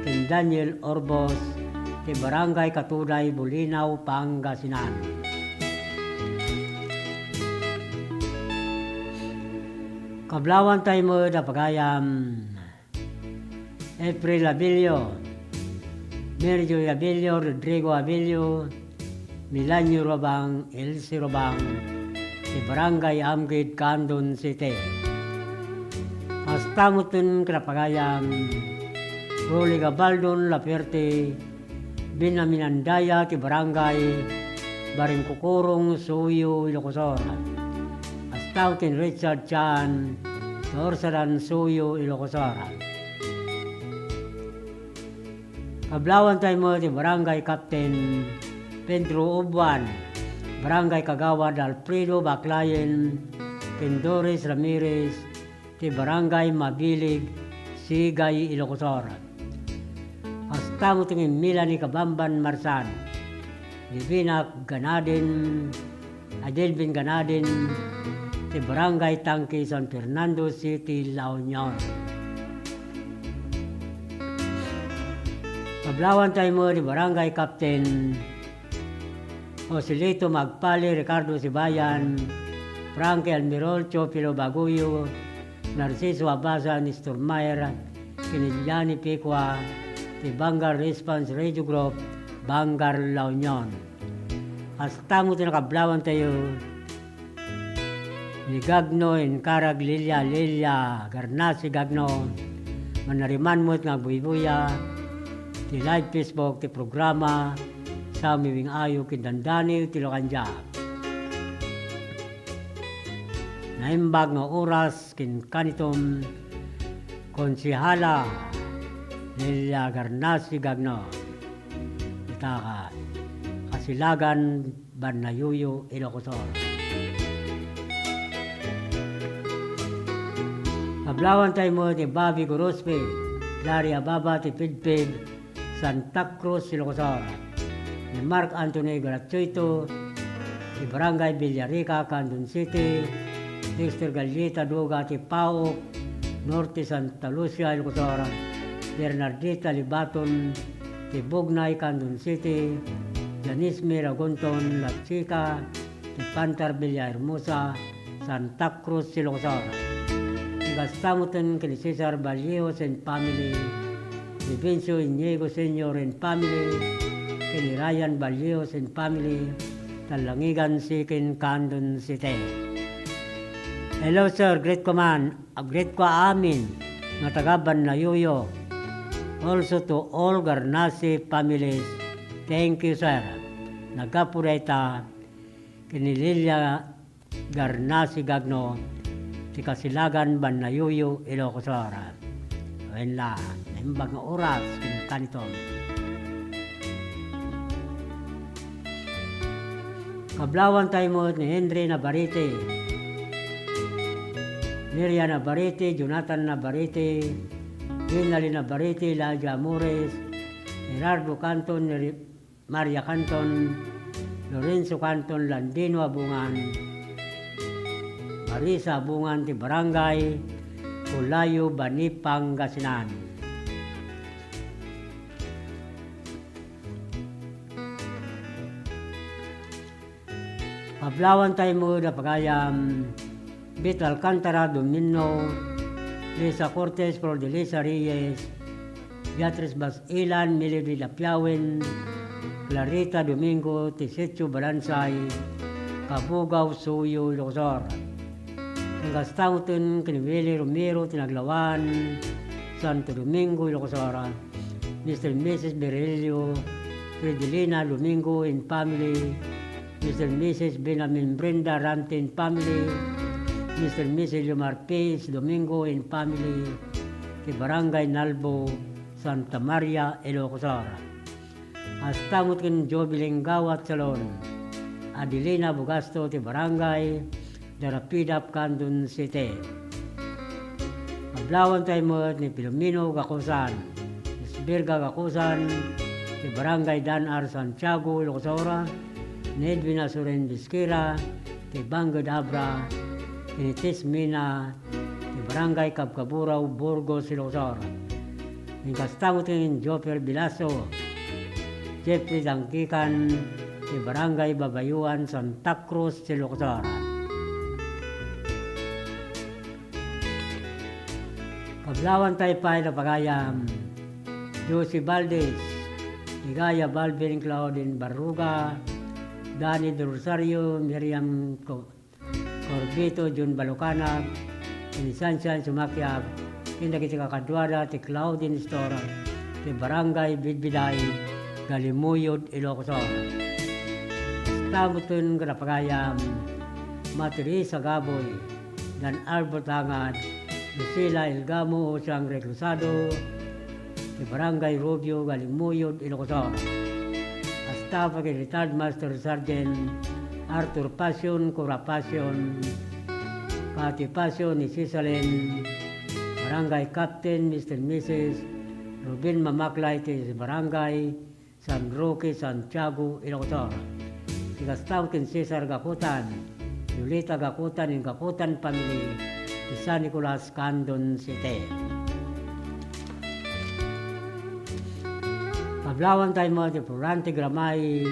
King Daniel Orbos, ti Barangay Katuday, Bulinaw, Pangasinan. Kablawan tayo mo na pagayam April Abilio, Merjo Abilio, Rodrigo Abilio, Milanyo Robang, Elsie Robang, si Barangay Amgid, Candon City. Hasta mo ito kinapagayam Roli Gabaldon, Laperte, Binaminandaya, ti Barangay Baringkukurong, Suyo, Ilocosor. Hasta mo ito Richard Chan, Torsalan, Suyo, Ilocosor. Kablawan tayo mo ti Barangay Captain Pedro Ubuan, Barangay Kagawad Alfredo Baclayen, Pendores Ramirez, ti Barangay Mabilig, Sigay, Ilocosor. Hasta mo tingin Milani Kabamban Marsan, Libinak Ganadin, Adelvin Ganadin, ti Barangay Tangki, San Fernando City, La Union. Kablawan tayo mo ni Barangay Captain Joselito Magpali, Ricardo Sibayan, Frankie Almirol, Chopilo Baguyo, Narciso Abasa, Nestor Mayer, Kiniliani Picua, ti Bangar Response Radio Group, Bangar La Union. Hasta mo tinakablawan tayo, ni Gagno, Encarag, Lilia, Garnasi, Gagno, manariman mo nga buibuya, ti live Facebook, ti programa, sa miwing ayo, kindandani, ti Lokanja. Naimbag nga oras, kin kanitom, konsihala, Lilia, Garnasi, Gagno. Itaka, Kasilagan, Banayuyo, Ilocosor. Kablawan tayo mo ti Bobby Gorospe, Larry Ababa ti Pidpid, Santa Cruz, Ilocosor. Ni Mark Anthony Gratuito, ti Barangay Villarica, Candon City, Dexter Gallita, Duga ti Paok, Norte Santa Lucia, Ilocosor. Bernardita Libaton, ti Bugnay, Candon City, Janice Miragonton, La Chica, ti Pantar Villahermosa, Santa Cruz, Ilocosor. Gastamutan kay Cesar Vallejos and family, ni Vincio Iniego Sr. and family, kay Ryan Vallejos and family, Talangigan Sikin, Candon City. Hello sir, great command, great ko amin, nga taga Banayuyo. Also to all Garnasi families, thank you sir. Nagapureta, kinililia Garnasi Gagno, ti Kasilagan, Banayuyo, Ilocosor. Wala, naimbag nga oras, kinakaniton. Kablawan tayo mo ni Henry Navarrete, Miriam Navarrete, Jonathan Navarrete, Rinalyn Navarrete, Laja Amores, Gerardo Canton, Maria Canton, Lorenzo Canton, Landino Abungan, Marisa Abungan, ti Barangay Ulayo, Bani, Pangasinan. Kablawan tayo mo na pagayam, Bit Alcantara, Domino, Lisa Cortez, Flordelisa Reyes, Beatriz Basilan, Melody Lapiawen, Clarita Domingo, Tisetio Balansay, Kabugaw, Suyo, Ilocosor. Ang Gastauton, Kinibili Romero, Tinaglawan, Santo Domingo, Ilocosor. Mr. and Mrs. Berelio, Fredelina Domingo and family, Mr. and Mrs. Benamin Brenda Rante and family, Mr. and Mrs. Lumar Pace Domingo and family, ti Barangay Nalbo, Santa Maria, Ilocosor. Astamot kin Jobiling Gawat Salon, Adelina Bugasto, ti Barangay Darapidap, Candon City. Kablawan tayo mo ni Pilomino Gakusan, Isbirga Gakusan, ti Barangay Danar, Santiago, Ilocosora, Nedvin Asuren Bisquera, ti Bangod Abra, Initis Mina, ti Barangay Kabkaburaw, Burgos, Ilocosora. Ingkastangot ng Joper Bilaso, Jeffrey Dangkikan, ti Barangay Babayuan, Santa Cruz, Ilocosora. Kablawan tayo pa na pagayam, Josie Valdez, Igaya Balvin Claudine Barruga, Danny De Rosario, Miriam Corbito, Jun Balocana, Inisansan Sumakyab, Kindakitika Kadwara, ti Claudine Stora, ti Barangay Bidbiday, Galimuyod, Ilocosor. Stamutun Grapagayam, Matirisa Gaboy, Dan Albert Hangad, Lucila Ilgamo, Osang Reclusado, ti Barangay Rubio, Galimuyod, Ilocosor. Hasta kay Retired Master Sergeant Arthur Passion, Cora Passion, Pati Passion, ni Cisalin, Barangay Captain, Mr. and Mrs. Rubin Mamaklay, ti Barangay San Roque, Santiago, Ilocosor. Tigastaw kin Cesar Gakutan, Yulita Gakutan, in Gakutan family, ti San Nicolas, Candon City. Kablawan tayo mo ti Florante Gramay,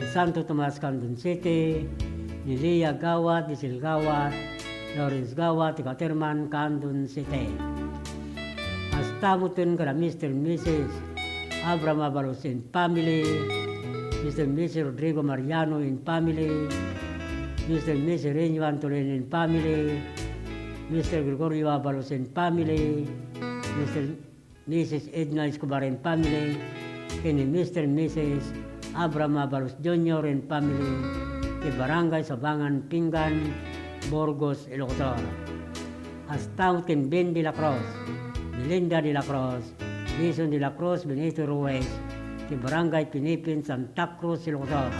ni Santo Tomas, Candon City, ni Lia Gawat, ni Sil Gawat, Lawrence Gawat, ni Katerman, Candon City. Astamutin ka na Mr. and Mrs. Abraham Avalos and family, Mr. and Mrs. Rodrigo Mariano and family, Mr. and Mrs. Renyo Antolin and family, Mr. Gregorio Avalos and family, Mr. and Mrs. Edna Escobar and family, and Mr. and Mrs. Abraham Avalos Jr. and family, kay Barangay Sabangan, Pinggan, Burgos, Ilocos. Astamutin Ben de la Cruz, Melinda de la Cruz, Jason de la Cruz, Benito Ruiz, kay Barangay Pinipin, Santa Cruz, Ilocos.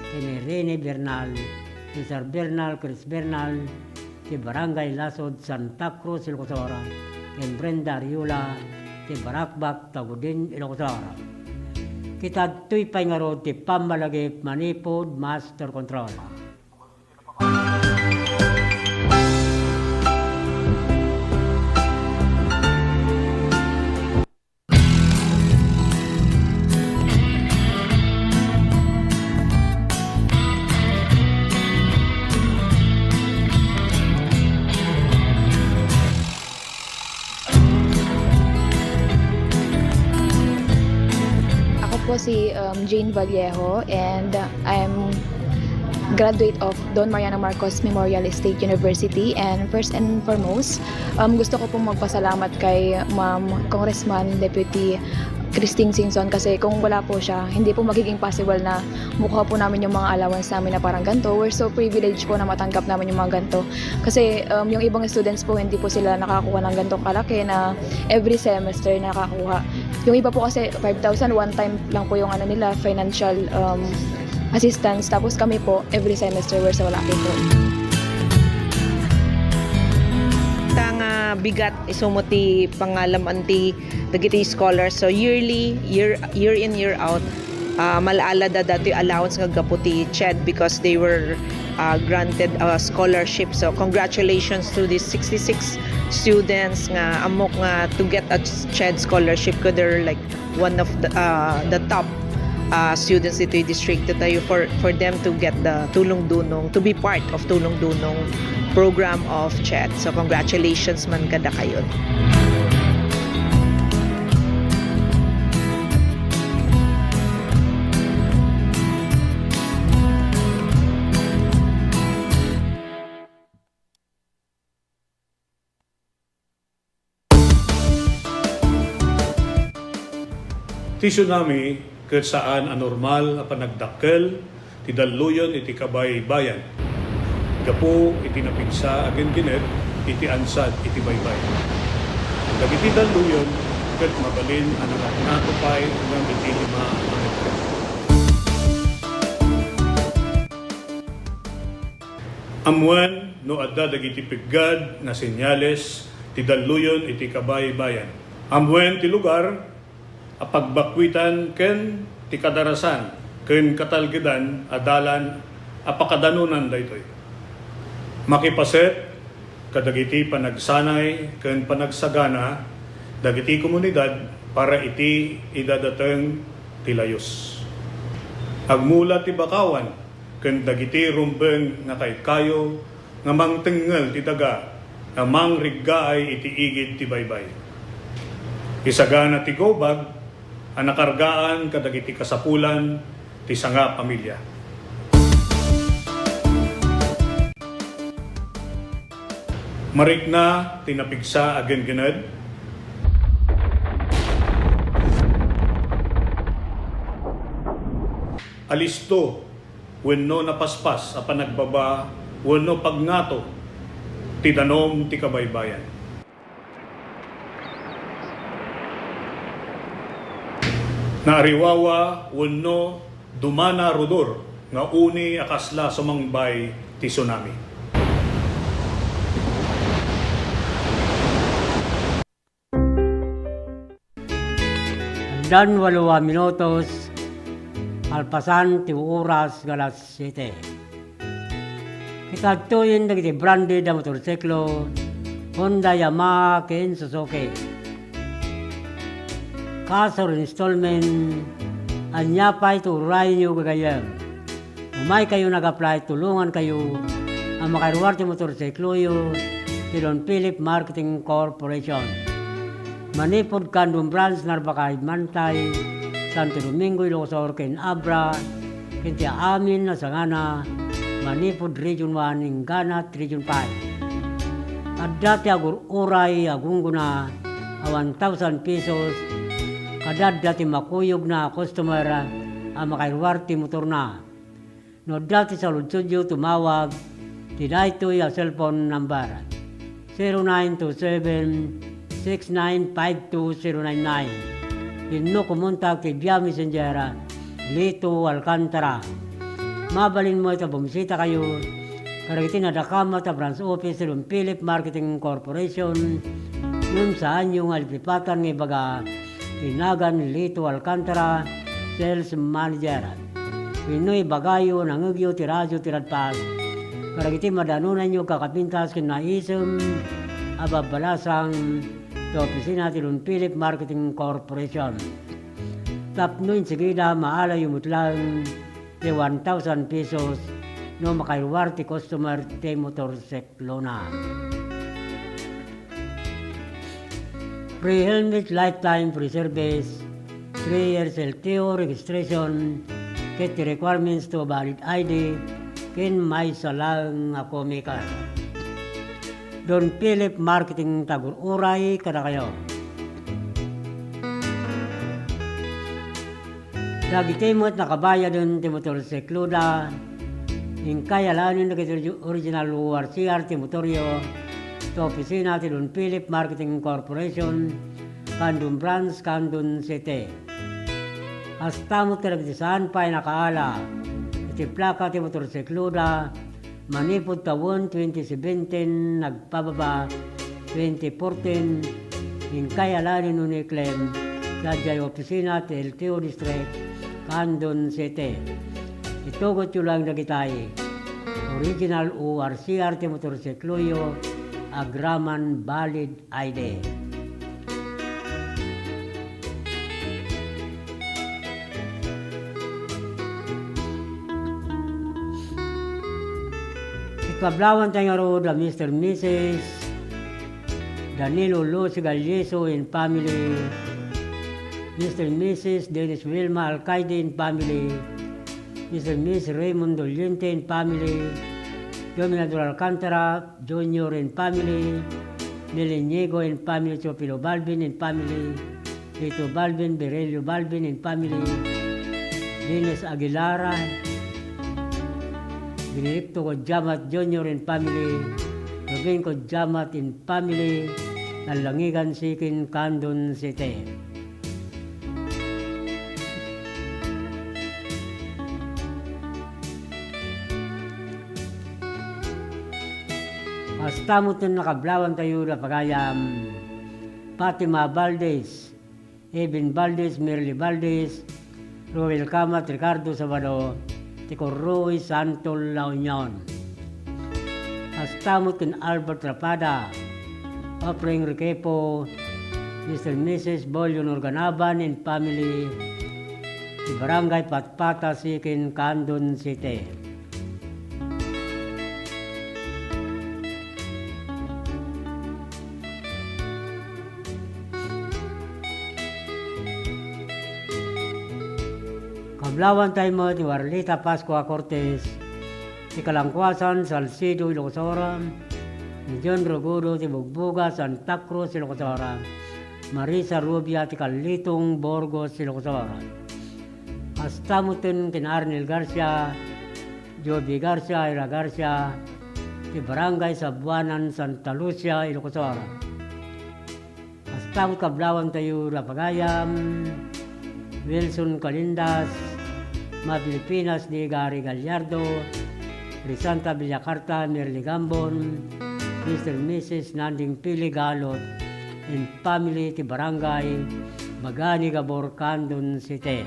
Kay Rene Bernal, Cesar Bernal, Chris Bernal, kay Barangay Lasod, Santa Cruz, Ilocos. Kay Brenda Ariola, kay Barakbak, Tagudin, Ilocos. Kita tuy paingarod ti Pamalagip, Manipod, Master Control. Ako po si Jane Vallejo and I'm graduate of Don Mariano Marcos Memorial State University, and first and foremost, gusto ko pong magpasalamat kay Ma'am Congressman Deputy Christine Singson, kasi kung wala po siya, hindi po magiging possible na mukha po namin yung mga allowance namin na parang ganito. We're so privileged po na matanggap namin yung mga ganito. Kasi yung ibang students po, hindi po sila nakakuha ng ganitong kalaki na every semester nakakuha. Yung iba po kasi 5,000 one time lang po yung ano nila, financial assistance. Tapos kami po, every semester we're so lucky po. Tanga bigat isumuti pangalam anti dagiti scholars. So yearly, year in year out, malaala da dati allowance nga gaputi CHED because they were granted a scholarship. So congratulations to these 66 students nga amok nga to get a CHED scholarship, ko they're like one of the top students dito yung district tayo for them to get the tulong dunong, to be part of tulong dunong program of CHED. So congratulations man kada kayo. Ti tsunami ket saan anormal a panagdakkel ti daluyon iti kabay bayan. Gapo iti napigsa agen ginet iti ansad iti baybay. Dagiti daluyon ket mabalin ang natupay ng iti lima ang Amuan no adda dagiti piggad na senyales ti daluyon iti kabay bayan. Amuan ti lugar a pagbakwitan ken ti kadarasan ken katalgedan adalan a pakadanunan daytoy. Makipaset kadagiti panagsanay ken panagsagana dagiti komunidad para iti idadateng ti layos. Agmula ti bakawan ken dagiti rumbeng nga kayo nga mangtengel ti daga nga mangriggaay iti igid ti baybay. Isagana ti gobag ang nakargaan kadagiti kasapulan ti sanga pamilya. Marikna tinapigsa agen gened. Alisto wenno napaspas a panagbaba wenno pagnato ti danom ti kabaybayan. Naariwawa wenno dumana rodor nga uni akasla sumangbay ti tsunami. Dan 8 minutos, alpasan ti oras galas 7. Kitagtuyin dagiti branded na motorsiklo, Honda, Yamaha, ken Suzuki. Kasor installment, anya pa ito urayin nyo gagayam. Umay kayo nag-apply, tulungan kayo ang Makairuarte Motorsikluyo, Tilon Philip Marketing Corporation. Manipod Kandum Branch, Narbacay, Mantay, Santo Domingo, Ilocos, ken Abra, ken ti amin na sangana, Manipod Region 1, Inganat Region 5. At dati agur uray agungguna 1,000 pesos, kadad dati makuyog na customer ang Makairuarte motor na. No dati sa Ludsudyo tumawag, tinaytoy ang cellphone number 0927-6952-099. Yun kumontak kay Via Messenger, Lito Alcantara. Mabalin mo ito, bumisita kayo. Karagiti na dakama ta branch office ng Philip Marketing Corporation. Yun saan yung alipipatan ng baga Inagan Lito Alcantara, Sales Manager. Pinoy bagayo, nangagyo, tiradyo, tiradpas. Karagiti madanunan nyo kakapintas kinaisem, ababalasang sa opisina ng Philip Marketing Corporation. Tapnoin sigida maala yung mutlang de 1,000 pesos no Makairuarte customer te motorsiklo na. Free helmet, lifetime free service, 3 years LTO registration, get the requirements to valid ID, kin may salang ako maker. Don Philip Marketing Tagur-Uray, kada kayo. Dagitimot nakabaya don ti motorsiklo da, yung kaya lanin na original URCR ti motoryo, sa opisina ti Don Philip Marketing Corporation, Kandun Branch, Kandun City. Hasta mo talagitisaan pa'y nakaala, iti plaka ti motorsiklo da, Manipod taon 2017, nagpababa 2014, yung kaya lanin nun i-claim sa jay opisina ti LTO District, Kandun City. Itugot yun lang nagitay, original URCR ti motorsikluyo, agraman valid ID. Pablawan tayo road la Mr. Mrs. Danilo Luz Galyeso and family, Mr. Mrs. Dennis Wilma Alcaide and family, Mr. Miss Raymond Doliente and family, Dominador Alcantara Jr. and family, Neliniego and family, Chopilo Balvin and family, Lito Balvin, Berelio Balvin and family, Dennis Aguilara, Benedicto Kodjamat Jr. and family, Rubin Kodjamat and family, Nalangigan Sikin, Kandun City. Hasta mo ito nakablawan tayo na pagayam, Fatima Valdez, Eben Valdez, Merly Valdez, Roel Kamat, Ricardo Sabado, Ticorroy Santol La Union. Hasta mo ito Albert Rapada, Opring Riquepo, Mr. and Mrs. Bolyon Organaban and family, si Barangay Patpata, Sikin, Kandun City. Kablawan tayo mo ni Warlita Pascua Cortez, si Kalangkwasan, Salcido, Ilocosora, ni John Rogudo, si Bugbuga, Santa Cruz, Ilocosora, Marisa Rubia, ti Kalitong, Borgos, Ilocosora. Hasta mo tin Arnel Garcia, Joby Garcia, Ira Garcia, ti Barangay Sabuanan, Santa Lucia, Ilocosora. Hasta mo kablawan tayo Rapagayam, Wilson Calindas, Pilipinas ni Gary Gallardo, Risanta Villacarta, Merly Gambon, Mr. and Mrs. Nanding Pili Galot, and family ti Barangay Magani Gabor, Kandun City.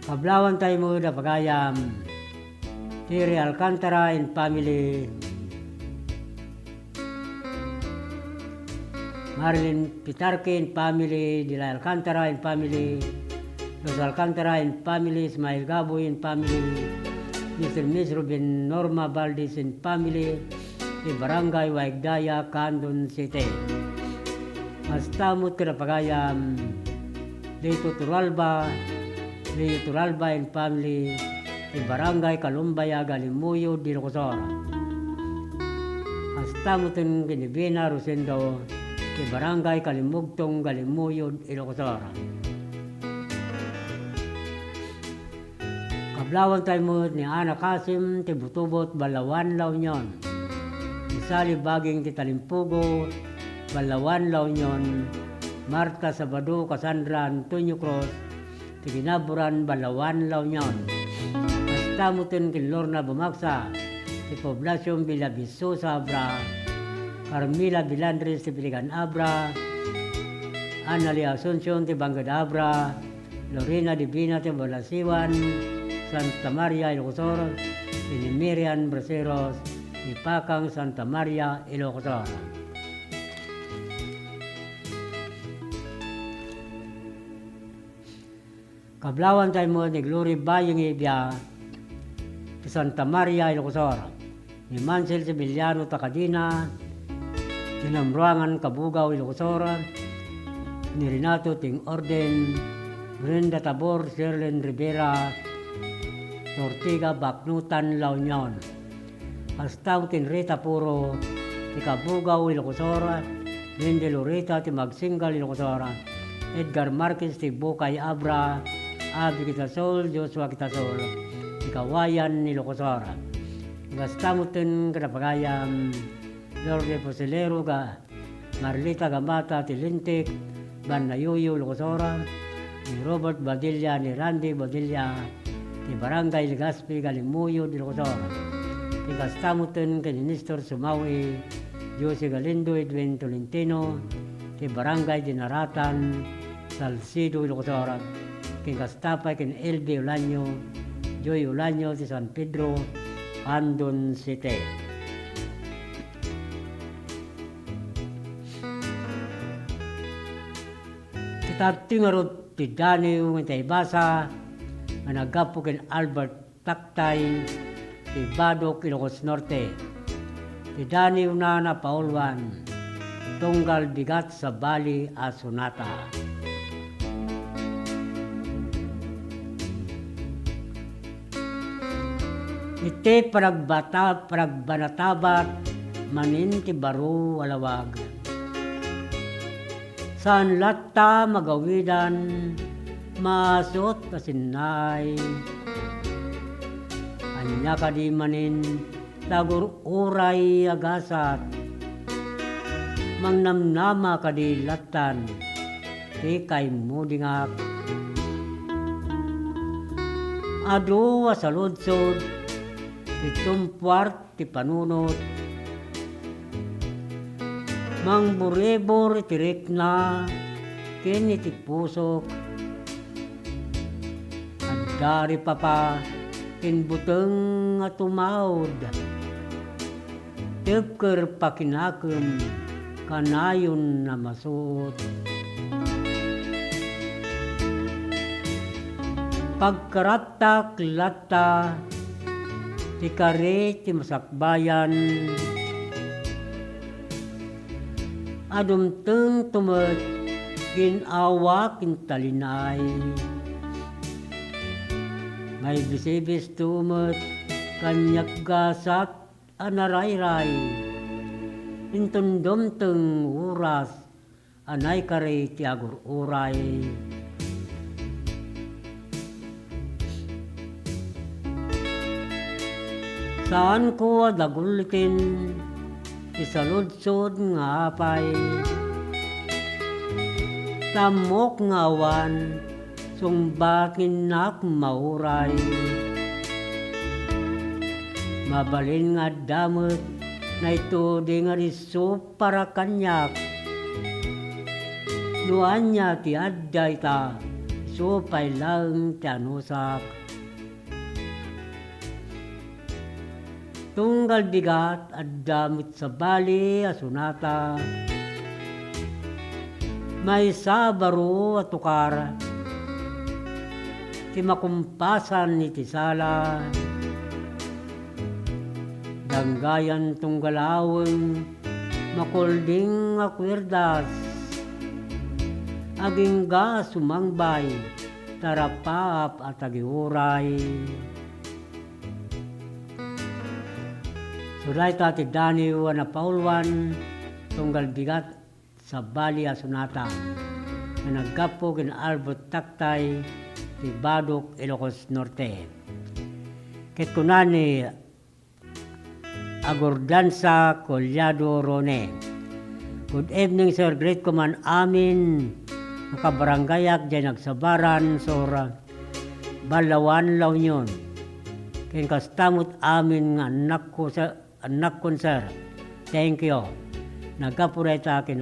Kablawan tayo mo na pagayam, Tiri Alcantara and family, Marilyn Pitarque and family, Dila Alcantara and family, Los Alcantara and family, Ismael Gaboy and family, Mr. and Miss Ruben Norma Valdez and family, di Barangay Waigdaya, Candon City. Mastamot Kinapagayam, Lito Turalba and family, di Barangay Kalumbaya, Galimuyo, Dilocosora. Mastamutin Kinibina, Rosendo, di Barangay Kalimugtong, Galimuyo, Ilocosora. Kablawan tayo mo ni Ana Kasim, ti Butubot, Balawan, La Union. Isali Baging, ti Talimpugo, Balawan, La Union. Marta Sabado, Cassandra Antonio Cruz, ti Ginaburan, Balawan, La Union. Mastamutin kin Lorna Bumaksa, ti Poblacion Villaviso, Sabra. Carmila Bilandres, ti Piligan Abra. Analia Asuncion, ti Bangad Abra. Lorena Divina, ti Balasiwan. Santa Maria, Ilocosor. Ti Miriam Braceros, ti Pakang Santa Maria, Ilocosor. Kablawan tayo mo ni Glory Bayang Ibya, ti Santa Maria, Ilocosor. Ni Mansel Sibiliano, Takadina, ti Namruangan, Kabugaw, Ilocosor. Ni Renato Ting Orden, Brenda Tabor, Sherlyn Rivera, Tortiga, Baknutan, La Union. Pastaw tin Rita Puro, ti Kabugaw, Ilocosor. Lindy Loreta, ti Magsingal, Ilocosor. Edgar Marquez, ti Bukay Abra, Abi Kitasol, Joshua Kitasol, ti Kawayan, Ilocosor. Gastamutin Kinapagayam, Lorde Posilero, Marlita Gamata, ti Lintik, Banayuyo, Ilocosor. Ni Robert Badilla, ni Randy Badilla, ti Barangay Legazpi, Galimuyo, Ilocosor. Ti Gastamutin kin Nestor Sumawi, Jose Galindo, Edwin Tolentino, ti Barangay Dinaratan, Salcido, Ilocosor. Kin Gastapay kin LB Ulanyo, Joy Ulanyo, ti San Pedro, Candon City. Ti tatingarot ti Daniel ng Taybasa, nga nagapo kin Albert Taktay, ti Badok, Ilocos Norte. Ti Daniel na Paulwan, Tunggal Bigat sa Bali, Asunata. Iti paragbanatabat, manin ti baro walawag. Saan latta magawidan, masot kasinay. Anya kadi manin, tagur uray agasat. Mangnamnama kadi latan, ti kay mudingak. Adu asaludsod, ti tumpuart ti panunot. Mang burebor ti rekna, ken iti pusok. Agdari papa, ken buteng at tumawd. Tepker pakinakem, kanayon na masut. Pagkaratak lata, ti kare ti masakbayan. Adumteng tumet, ginawa kintalinay. May bisibis tumet, kanyak gasak anarayray. Intundumteng uras, anay kare ti agur uray. Saan ko dagulitin, isaludsod nga apay. Tamok nga awan, sungbakin nak mauray. Mabalin nga damot, na ito di nga riso para kanyak. Nuan niya ti adday ta, iso pay lang ti anusak. Tunggal bigat at damit sa bali asunata. may sabaro at tukara, ti makumpasan ni tisala, danggayan tunggalaweng, makulding akwirdas, aging ga sumangbay, tarapap at agiuray. Suray tati Daniel na Paulwan, tunggal bigat sa Bali Asunata, na naggapo kin Albert Taktay, ti Badok, Ilocos Norte. Ket kunani Agordansa Collado Rone. Good evening, sir. Great command amin. Makabarangayak dyan nagsabaran sora Balawan La Union. Ken kastamot amin nga anak ko sir. Thank you. Nagkapureta kin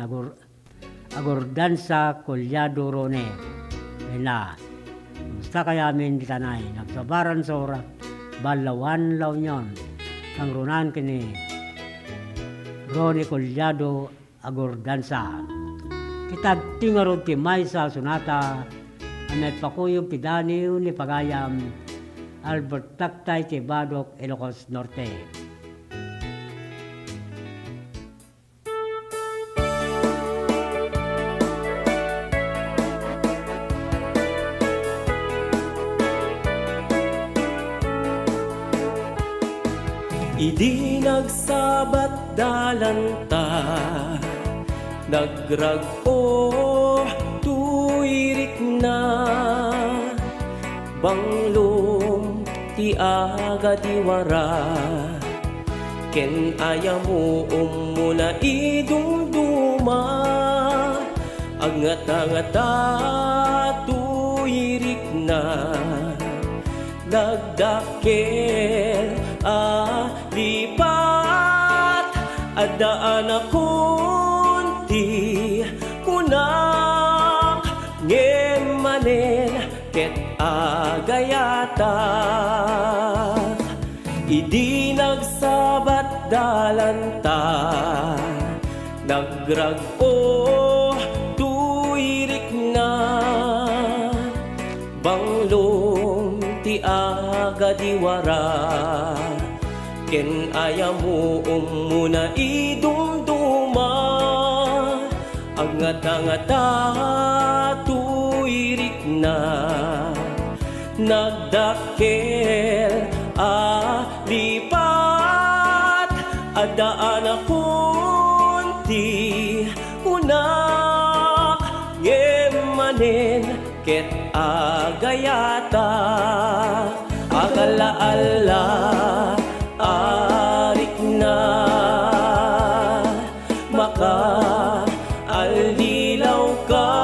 Agordansa Collado Rone. Ina. Basta kaya amin ditanay. Nagsabaran sora Balawan La Union. Kang runan kini Rone Collado Agordansa. Kitag tingarod ti Maysa Sunata, anay pakuyog ti Daniel ni Pagayam, Albert Taktay ti Badok, Ilocos Norte. Idi nagsabat dalanta, nagrag-o tuirik na, banglom ti aga diwara, ken ayamu muna idumduma, agngata-ngata tuirik na, nagdakel lipat adaan akon ti kunak ngemanen ket agayata idi nagsabat dalanta nagrag-o tuirik na banglom ti aga diwara ken ayamu muna idumduma agngata-ngata tuirik na nagdakel lipat adaan akon ti kunak ngemanen ket agayata agala-ala arik na maka aldilaw ka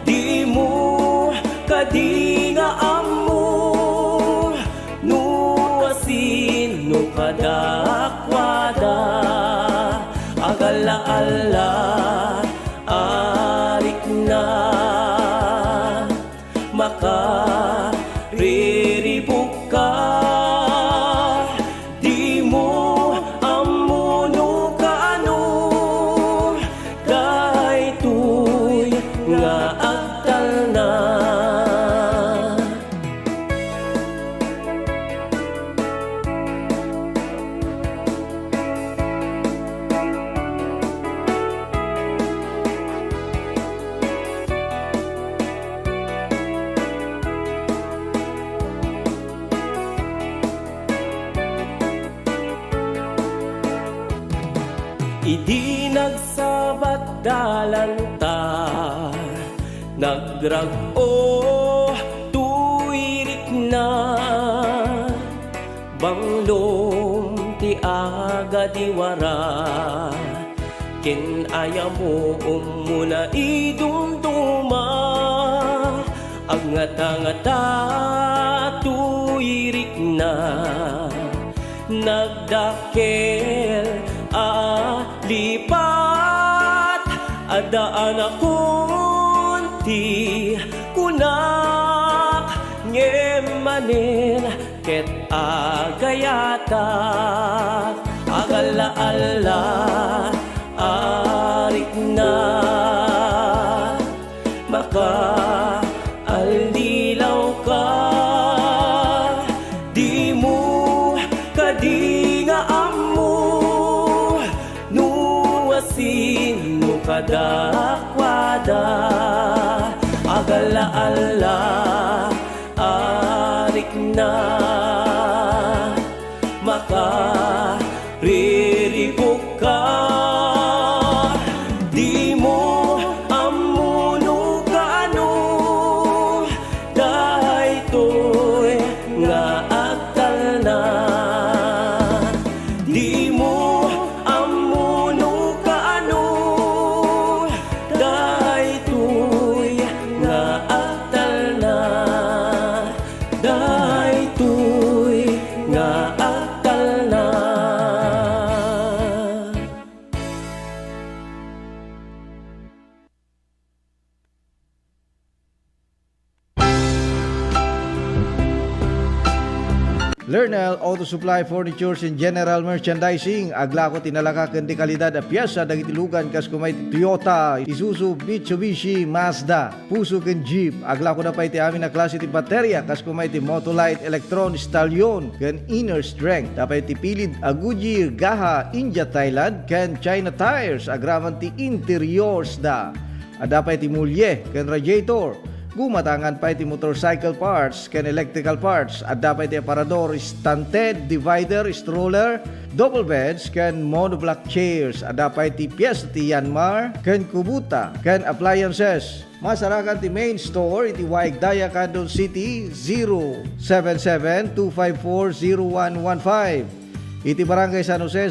di mo kadingaam mo nuwasin no kadakwada agala-ala arik na maka riribuk ka di mo amuno kaano daytoy nga agtal na idi nagsabat dalanta nagrag-o tuirik na banglom ti aga diwara ken ayamu muna idumduma agngata-ngata tuirik na nagdakel lipat adaan akon ti kunak ngemanen ket agayata agala-ala arik na Makaaldilaw ka, di mo kadingaan mo, nuwasin mo kadakwada, agala-ala arik na, makariribok ka, di mo amuno kano, dahil to'y nga akal na. Di mo amuno kano, dahil to'y nga akal na, dahil to'y nga akal na. Lernel Auto Supply Furnitures and General Merchandising. Agla ko tinalaka ken di kalidad a piyesa dagiti lugan kas kumay Toyota, Isuzu, Mitsubishi, Mazda, Puso ken Jeep. Agla ko na pa iti amin na klase ti baterya kas kumay ti Motolite, Electron, Stallion ken Inner Strength. Tapay ti pilid a Goodyear, Gaha, India, Thailand ken China Tires. Agraman ti interiors da. Adapay ti mulye ken radiator. Gumatangan pa iti motorcycle parts ken electrical parts. Adda pa iti aparador, stunted, divider, stroller, double beds ken monoblock chairs. Adda pa iti piyes ti Yanmar ken Kubota ken appliances. Masarakan ti main store iti Waigdaya, Quezon City 077-254-0115. Iti Barangay San Jose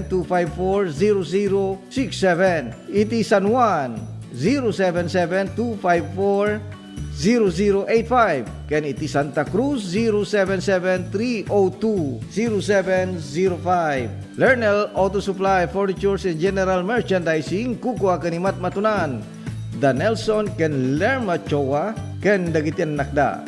077-254-0067. Iti San Juan 077-254-0085. Ken iti Santa Cruz 077-302-0705. Lernel Auto Supply Furnitures and General Merchandising. Kukua kanimat matunan Da Nelson ken Lerma Chowa ken dagitian nakda.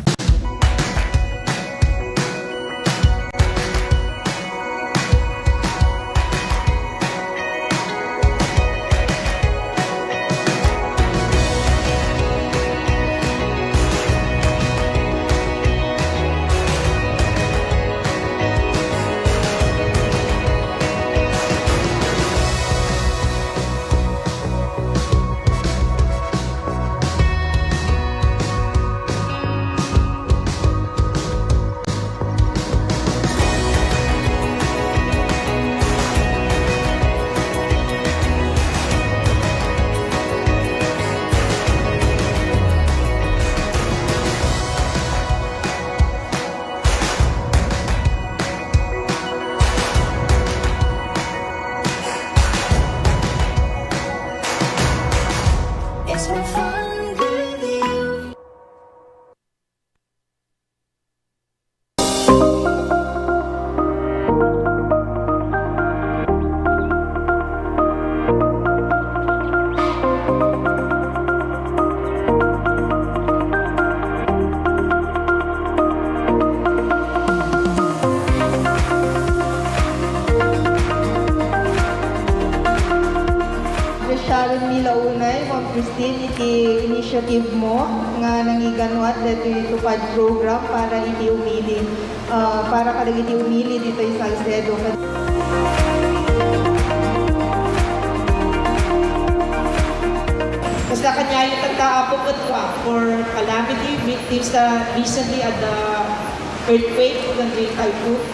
Sharon Milaunay, Ma'am Christine, iti initiative mo nga nangiganwat dito itupad program para iti umili, para kadag iti umili dito yung Salcedo. Basta kanya yung tagtaapok at for calamity victims recently at the earthquake ng typhoon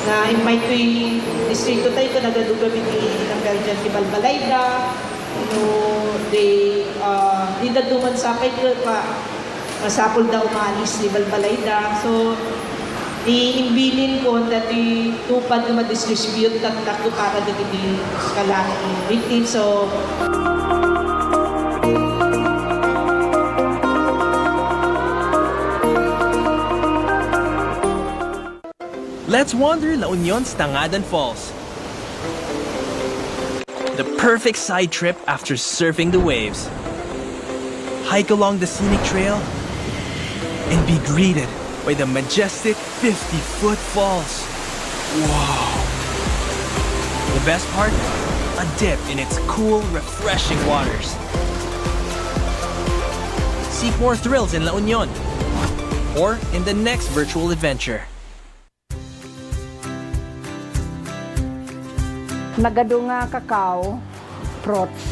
na invite ko yung distrito tayo ko nagadugam ng dyan si Balbalayda. Di nagduman sa akin pa masapol daw umalis ni Balbalayda. So, iimbilin ko na tupad na ma-distribute taktak ko para din yung calamity victims. So, Let's wander La Union's Tangadan Falls. The perfect side trip after surfing the waves. Hike along the scenic trail and be greeted by the majestic 50-foot falls. Wow! The best part? a dip in its cool, refreshing waters. Seek more thrills in La Union or in the next virtual adventure. Nagado nga kakao, fruits.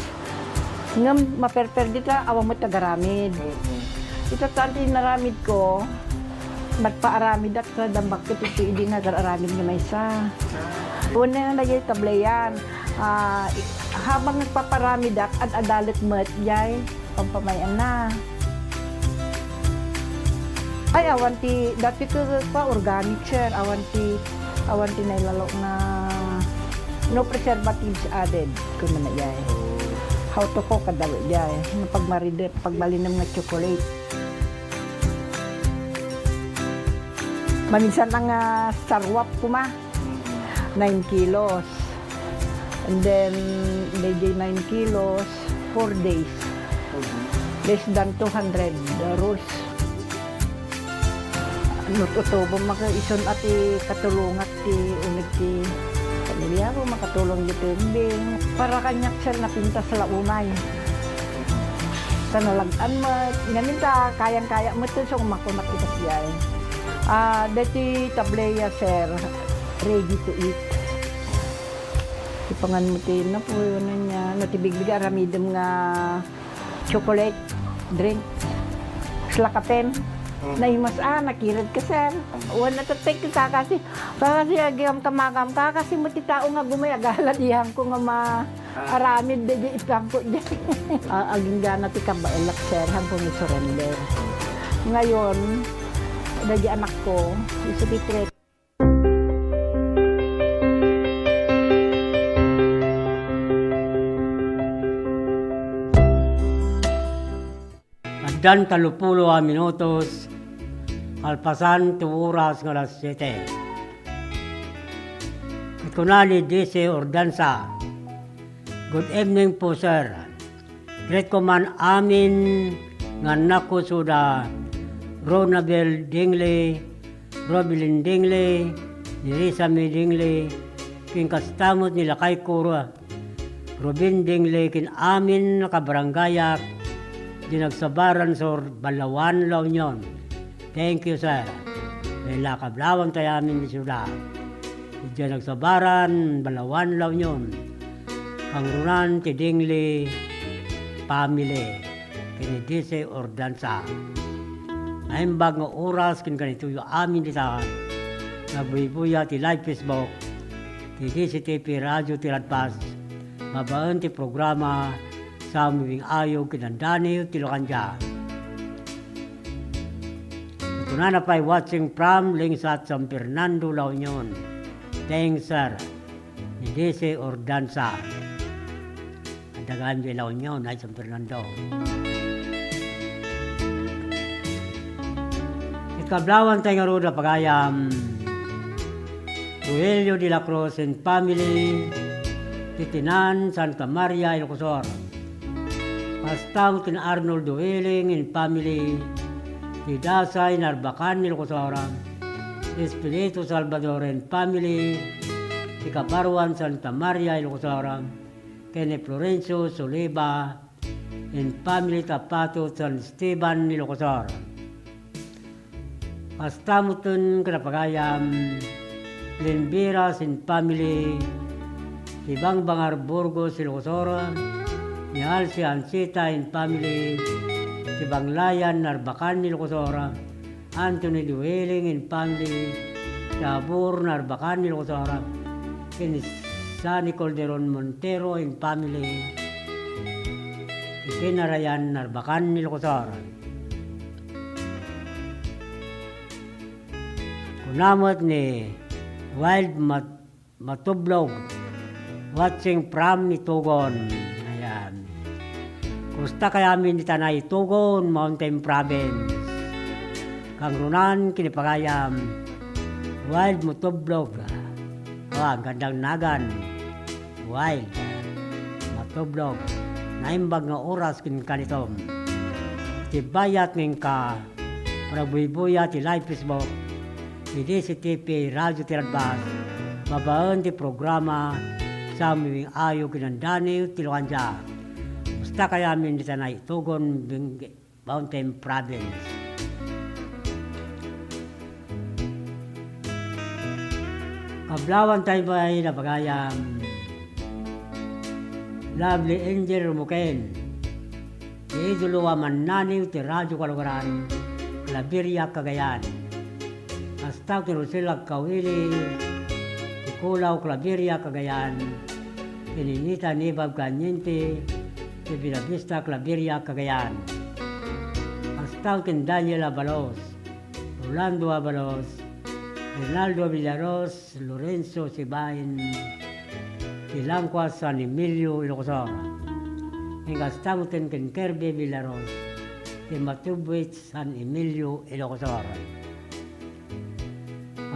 Nga maperper dita, awa mo tagaramid. Ito tanti naramid ko, magpaaramid at sa dambak ko titi nga aramid nga may isa. Una na nagyay tablayan. Habang nagpaparamid at adalit mat, yay, pampamayan na. Ay, awanti, dati ko pa organic sir, awanti nailalo na no preservatives added ko na yay. How to cook kada yay, pagmalinam nga chocolate. Maminsan ang sarwap ko ma, 9 kilos. And then, DJ 9 kilos, 4 days. Less than 200 rules. Nututubo maka-ison at katulungat ti unig ti pamilya ko makatulong dito yung para kanyak sir napinta sa laumay. Sa nalagaan mo, ngamin ta, kayang-kaya mo ito, so makunak kita siya. Dati tableya sir, ready to eat. Ipangan mo tin na po yun niya, natibig-big aramidam nga chocolate drink, slakapen. Nahimas nakirad ka sir. Wala na take ka kasi agam kamagam ka kasi mo ti tao nga gumayagala diyan ko nga maaramid de itang ko diyan. Aging gana ti kabaelak sir hanggang ni surrender. Ngayon, dagi anak ko, isa ti treat. Dan 30 minutos, alpasan 2 oras ng alas 7. Kunani DC Ordansa. Good evening po sir. Great Command amin nga nako suda Ronabel Dingley, Robilin Dingley, Nirisami Dingley, king kastamot nila kay Kura, Robin Dingley kin amin nakabaranggayak dinagsabaran sa Balawan, La Union. Thank you, sir. May lakablawan tayo amin ni Sula. Diyan nagsabaran, Balawan, La Union. Kangrunan, Tidingli, family. Kinidise, Ordansa. Naimbag nga oras, ganito yung amin dita. Nagbuibuya ti live Facebook. Ti DCTP Radio Tiradpas. Mabaan ti programa sa aming ayog kinandani Tilokanja. Ito na pa'y watching from Lingsat San Fernando, La Union. Thanks, sir. Ni DC Ordansa. Adagaan di La Union ay San Fernando. Ikablawan tayo nga roda pagayam. Ruelio de la Cruz and family. Titinan, Santa Maria, Ilocosor. Pastaw kin Arnold Dueling and family, ti Dasay Narbacan Ilocosora, Espiritu Salvador and family, ti Kabarwan Santa Maria Ilocosora, Kene Florencio Soliba and family Tapato San Esteban Ilocosora. Pastamutun Kanapagayam, Lenviras and family, ti Bangbangar Burgos Ilocosora, ni Alci Ansita and family, si Banglayan, Narbacan, Ilocosora, Anthony Dueling and family, Tabur, Narbacan, Ilocosora, and Sani Calderon Montero and family, si Kinarayan, Narbacan, Ilocosora. Kunamot ni Wild Matublog, watching from Itugon. Kusta kaya amin dita na Itugon, Mountain Province. Kangrunan, kinipagayam, Wild Motoblog. Ang gandang nagan, Wild Motoblog. Naimbag nga oras kininkanitom. Tibayat ng ka, parabuy-buya ti live Facebook, ti DCTP Radio Tiradbas, mabaan ti programa sami ayo kinandani tilwanja. Basta kaya min ditanay tugon Mountain Province. Kablawan tayo ba ay napagayam Lovely Angel Rumuken. Iduluwa mananiw ti Radyo Kalugaran, Claveria, Cagayan. Hasta tinusilag kawili, ti Kulaw, Claveria, Cagayan. Ininita ni Bab Kanyente, ti Binavista, Claveria, Cagayan. Hasta tin Daniel Abalos, Rolando Abalos, Rinaldo Villaros, Lorenzo Sibain, Tilangkwa, San Emilio, Ilocosora. Hingastanguten ken Kirby Villaros, Timatubwit, San Emilio, Ilocosora.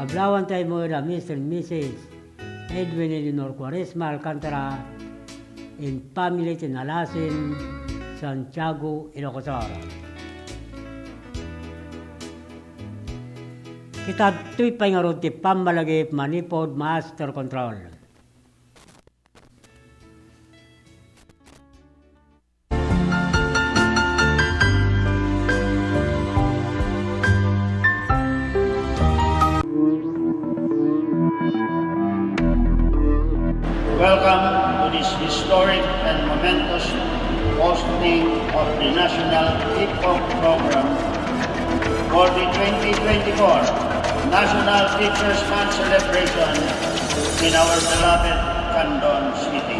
Ablawan tayo mo na Mr. and Mrs. Edwin Eleanor Quaresma Alcantara in family Tinalasin, Santiago, Ilocosora. Kita tuy pangarod ti Pambalagip Manipod Master Control. Welcome to this historic and momentous hosting of the National Hip-Hop Program for the 2024 National Teachers Month celebration in our beloved Candon City.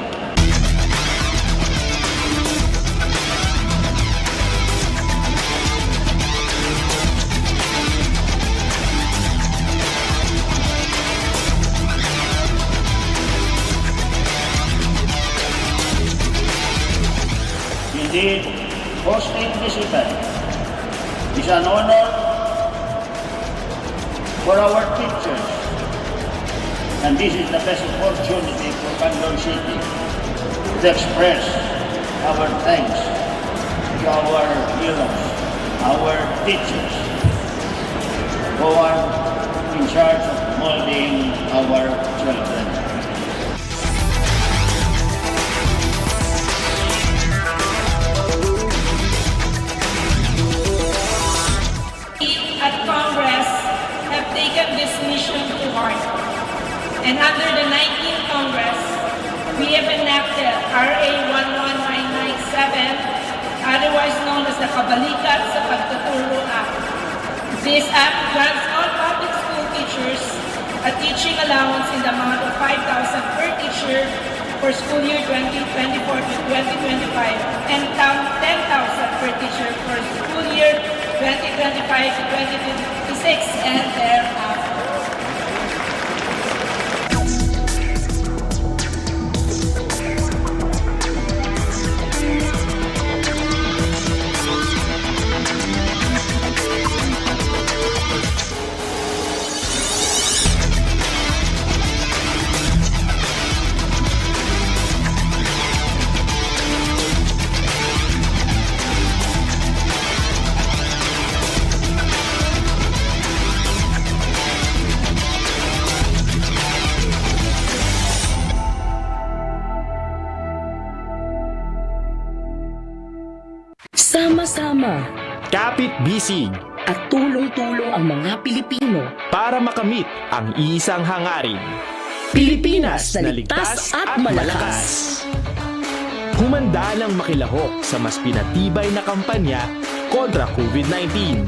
Indeed, hosting this event is an honor for our teachers, and this is the best opportunity for Candon City to express our thanks to our heroes, our teachers, who are in charge of molding our children. At Congress have taken this mission to heart. And under the 19th Congress, we have enacted RA 11997, otherwise known as the Kabalikat sa Pagtuturo Act. This act grants all public school teachers a teaching allowance in the amount of 5,000 per teacher for school year 2024 to 2025 and 10,000 per teacher for school year 2025 to 2026 and thereafter. Sama-sama Kapit-bisig at tulong-tulong ang mga Pilipino para makamit ang iisang hangarin. Pilipinas na ligtas at malakas. Humanda ng makilahok sa mas pinatibay na kampanya kontra COVID-19.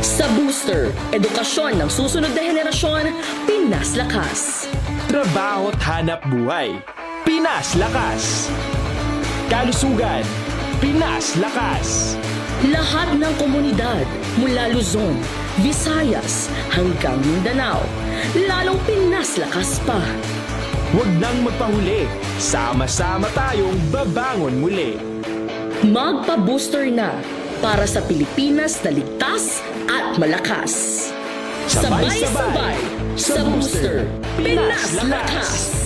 Sa booster, edukasyon ng susunod na henerasyon, Pinas Lakas. Trabaho't hanap buhay, Pinas Lakas. Kalusugan, Pinas Lakas. Lahat ng komunidad mula Luzon, Visayas hanggang Mindanao, lalong Pinas Lakas pa. Huwag nang magpahuli, sama-sama tayong babangon muli. Magpa-booster na para sa Pilipinas na ligtas at malakas. Sabay-sabay sa booster, Pinas Lakas.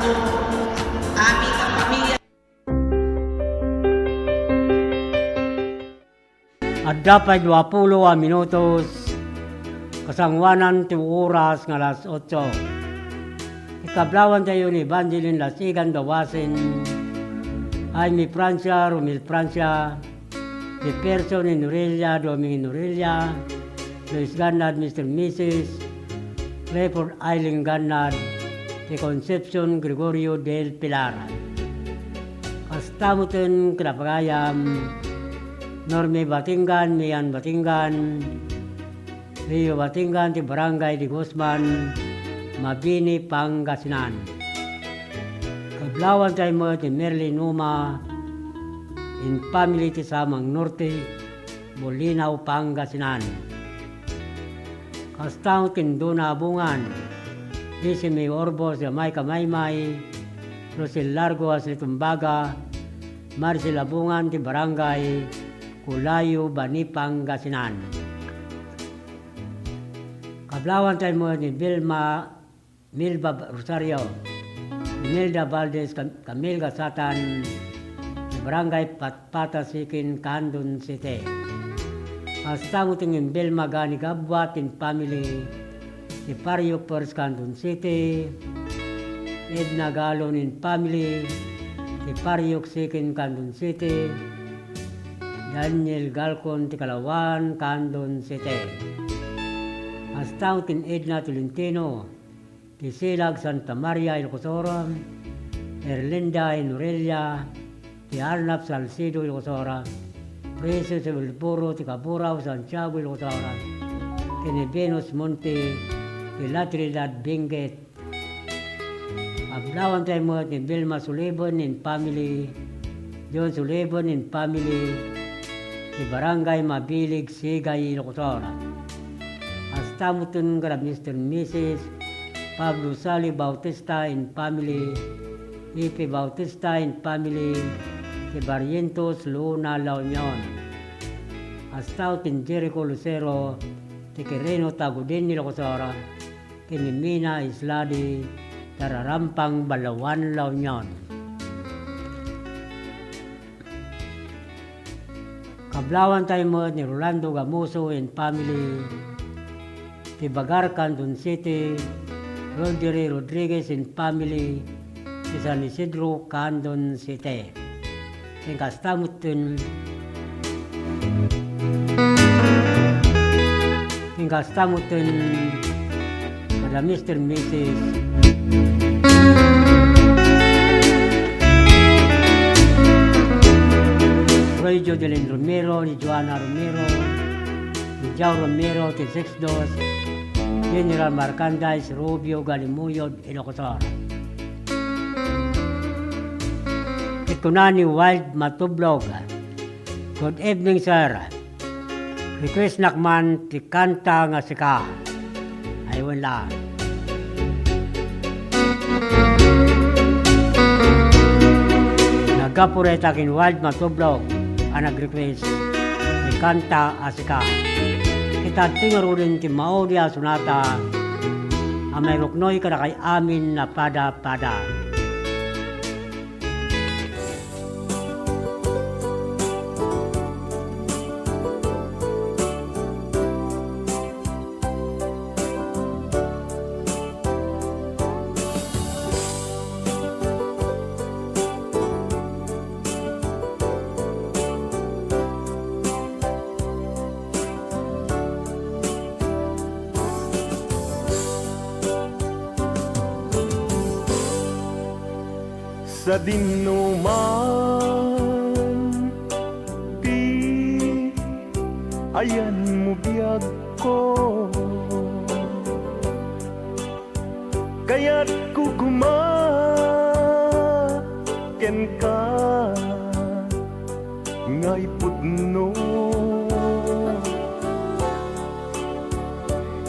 tatlo, aming kapamilya. At dapat 20 minutos, kasangwanan ti oras nga alas 8. Ikablawan tayo ni Evangeline Lasigan Dawasin, ay mi Francia, Romil Francia, di person ni Norelia, Domingin Norelia, Luis Gannad, Mr. Mrs. Clifford Eileen Gannad, di Concepcion Gregorio del Pilar. Kastamutin kinapagayam, Norme Batingan, Mian Batingan, Rio Batingan, ti Barangay di Guzman, Mabini, Pangasinan. Kablawan tayo mo ti Merlin Numa, in family ti Samang Norte, Bolinaw, Pangasinan. Kastaw Tinduna Bungan, Isi May Orbos, May Kamaymay, Rosil Largo, Aslitumbaga, Marcel Abungan, ti Barangay, Kulayo, Bani, Pangasinan. Kablawan tayo mo ni Milba Rosario, Imelda Valdez, Camille Gasatan, Barangay Patpatasikin, Candon City. Kastamu tingin Belma Gani Gabwat in family, ni Pariok Pers, Candon City, Edna Galon in family, ni Pariok Sikin, Candon City, Daniel Galcon, Tikalawan, Candon City. Kastamu tin Edna Tolentino, Tisilag Santa Maria, Ilocosora, Erlinda Norelia, ti Arnab Salcido, Ilocosora, Preso sa Wilpuro, ti Caburaw, Santiago, Ilocosora, ti Venus Monte, ti La Trinidad, Benguet. Ablawan tayo mo ti Vilma Sulibon in family, John Sulibon in family, ti Barangay Mabilig, Sigay, Ilocosora. Hasta mo tun grab Mr. and Mrs. Pablo Sali Bautista in family, Ipe Bautista in family, ti Barrientos, Luna, La Union. Hasta tin Jericho Lucero, ti Quireno Tagudin, Ilocosora, ti Mimina Isladi, Tararampang, Balawan, La Union. Kablawan tayo mo ni Rolando Gamuso in family, ti Bagar, Candon City, Rodri Rodriguez in family, ti San Isidro, Candon City. Yung kastamutin, kada Mr. and Mrs. Roy Jodelin Romero, ni Joana Romero, ni Jao Romero, ti Sexdos, General Marcandays, Rubio, Galimuyod, Ilocosora. Ito na ni Wild Matublog. Good evening, sir. Request nakman ti kanta nga sika. Aywan lang. Nagapureta kin Wild Matublog ang nag-request ti kanta asika. Kita tingarurin ti Maodia Sunata ang may ruknoy ka na kay amin na pada-pada. Sa dinuman ti ayan mo biyag ko, kaya't kugumaken ka ngay pudno.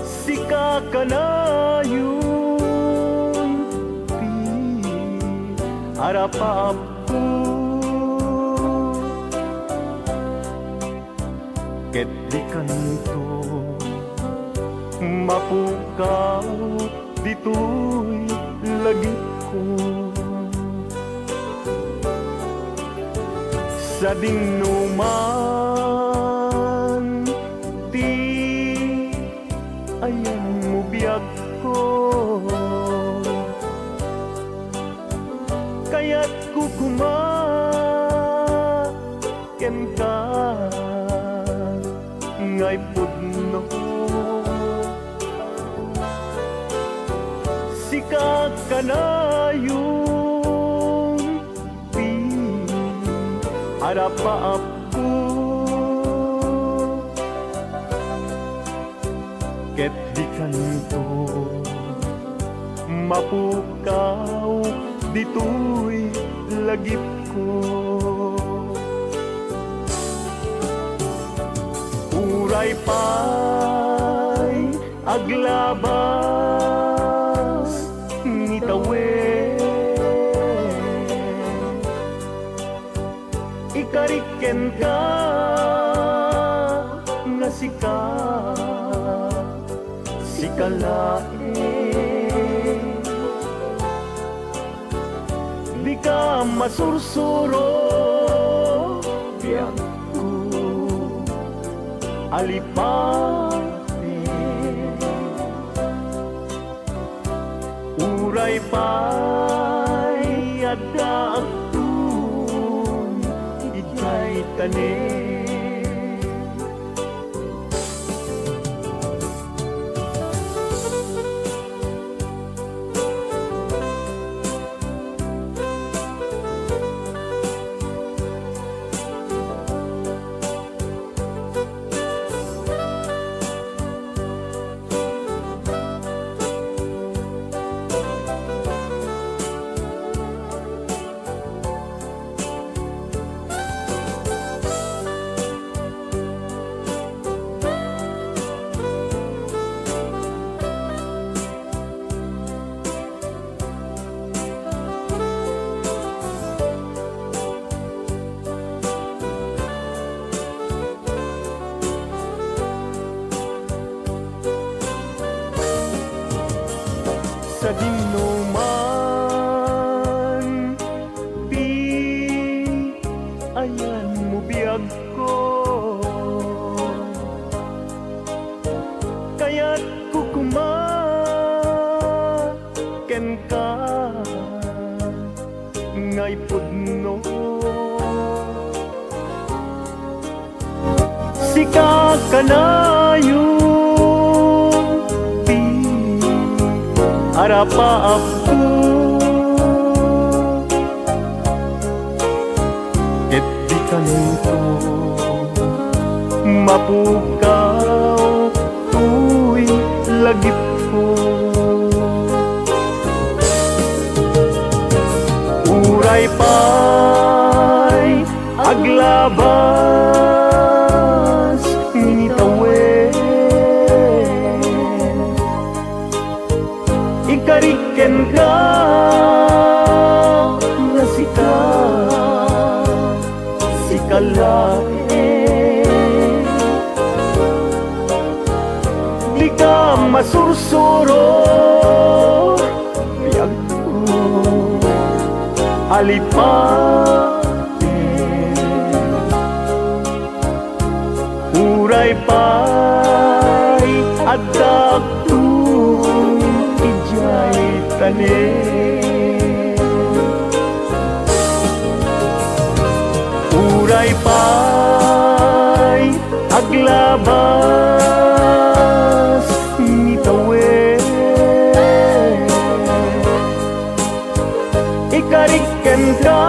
Sika ka na harapap ko, ket di kanto mapukaw dito'y lagit ko. sa dinuman di ayan mo biyag ko kaya't kukumaken ka ngay pudno sika ka na yung harapa ako ket di kanto mapukaw dito'y lagip ko uray pa'y aglabas ngitawe ikariken ka nga sikalae di ka masursuro biyak ko alipate uray pa'y adaak tanim sa dinuman di ayan mo biyag ko kaya't kukumaken ka ngay pudno sika ka na harapa ako ket di kanto mapukaw tuy lagip ko uray pa'y aglabas ngitawe ikariken ka nga sikalae di ka masursuro biyag ko alipate uray pa'y adak tanim uray pa'y aglabas ngitawe ikariken ka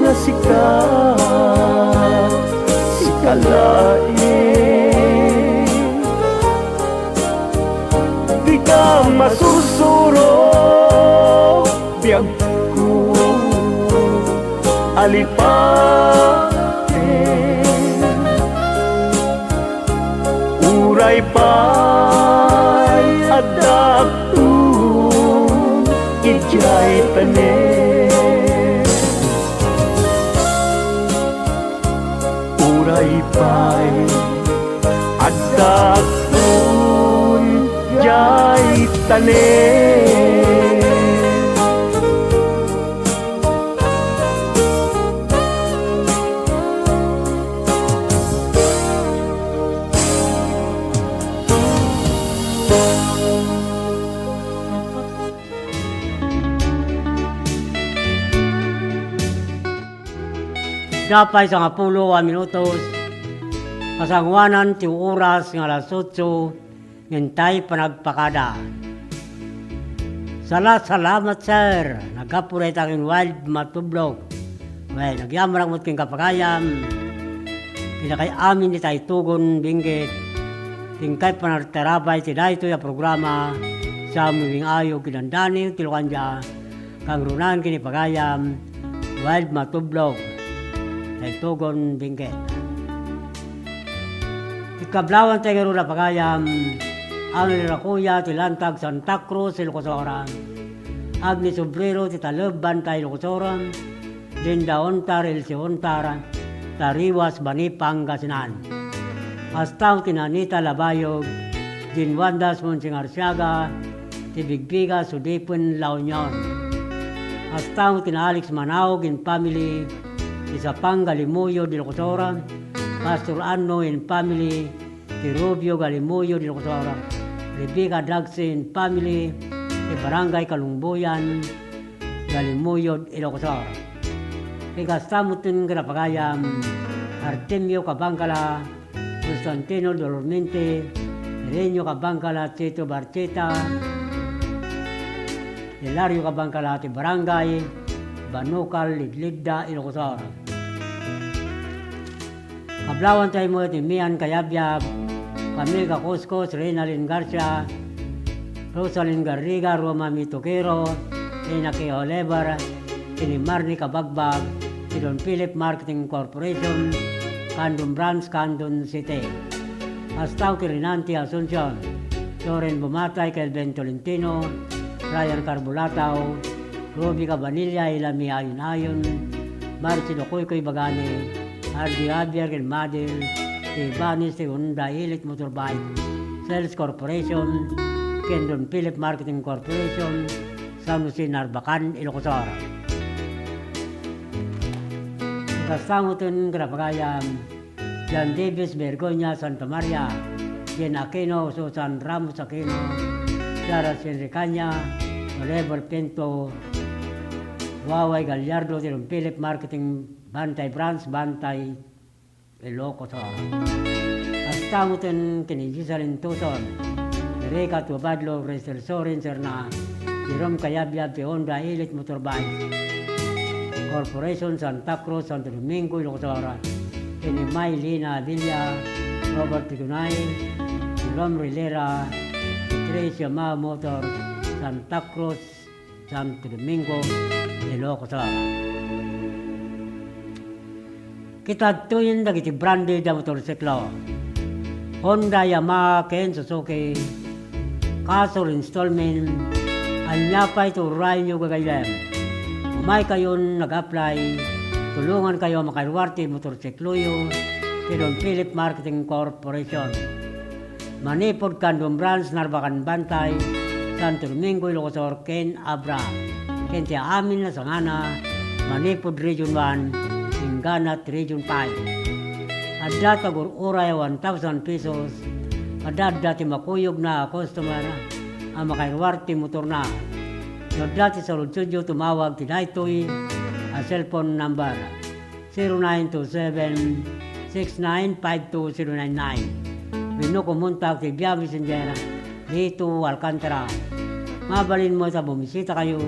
nga sikalae di ka masursuro biyag ko alipate uray pa'y adak ijay tanim uray pa'y adak jay tanim Dapay sa nga 10 minutos. Kasangwanan ti oras nga alas 8 ngintay panagpakada. Salamat sir. Nagkapulit aking wild matublog. Well, nagyamarak mo't king kapagayam. Kinakay amin ni tayo tugon binggit. Tingkay panartarabay ti dahito ya programa sa aming ayo kinandani tilukan dya kang runan kini pagayam wild matublog tayo tugon binggit. Ikablawan tayo runa pagayam ang nirakuya ti Lantag Santa Cruz Ilocosora Agni Sobrero ti Talubban tayo Ilocosora Linda Ontar Ilse Ontar Tariwas Bani Pangasinan. Astaw tinanita Labayog, Jinwandas Monsing Arsiaga, Tibigbiga Sudipon La Union. Astaw tina Alex Manaog in family, Isapang Galimuyo di Locosora, Pastor Anno in family, Ti Rubio Galimuyo di Locosora, Rebecca Dagsi in family, Ti Barangay Kalungbuyan, Galimuyo di Locosora. Ikastamutin Grapagayam, Artemio Kabangkala, Constantino Dormente, Renyo Kabangkala, Tito Barcheta, Hilario Kabangkala, ti Barangay, Banukal, Ligligda, Ilocosora. Kablawan tayo mo ti Mian Kayabyab, Camila Cuscos, Reynalyn Garcia, Rosalyn Garriga, Roma Mitoquero, Inaki Olevar, Marni Kabagbag, ti Don Philip Marketing Corporation, Candon Branch, Candon City. Astaw ti Rinanti Asuncion, Loren Bumatay, Kelben Tolentino, Ryan Carbulataw, Ruby Cabanilla, Ilami Ayon-Ayon, Marci Dokoy Bagani, Ardi Javier Gilmadil, Ibanis, Honda Elite Motorbike, Sales Corporation, Kendon Philip Marketing Corporation, San Jose Narbacan, Ilocosora. Kastangutin Grapagayam, John Davis Bergonya Santa Maria, Jen Aquino, Susan Ramos Aquino, Sara Senricanya, Oliver Pinto, Waway Gallardo, Don Philip Marketing, Bantay Branch, Bantay, Ilocosora. Kastangutin Kinigisalin Tuson, Erika Tubadlo, Restel Sorin, Serna, Jerome Kayabyab, Honda Elite Motorbike, Corporation Santa Cruz, Santo Domingo, Ilocosora, May Lina Villa, Robert Tigunay, Jerome Rilera, Trace Yamaha Motors, Santa Cruz, Santo Domingo, Ilocosora. Kita tuyin dagiti branded na motorsiklo. Honda, Yamaha, Ken, Suzuki, Castle Installment, anyapay turay nyo gagayem. Umay kayon nag-apply, tulungan kayo makailwarte motorsikloyo, Don Philip Marketing Corporation. Manipod Candon Branch, Narbacan Bantay, Santo Domingo, Ilocosor, Ken Abra. Ken tiya amin na sangana, Manipod Region 1, Inganat Region 5. Adda tagur uray 1,000 pesos, adda ti makuyog na customer, ang makailwarte motor na. Dati sa Lutsudio tumawag tinaytoy a cellphone number 0927-6952-099. Mino kumuntak ti Via Messenger dito Alcantara. Mabalin mo sa bumisita kayo.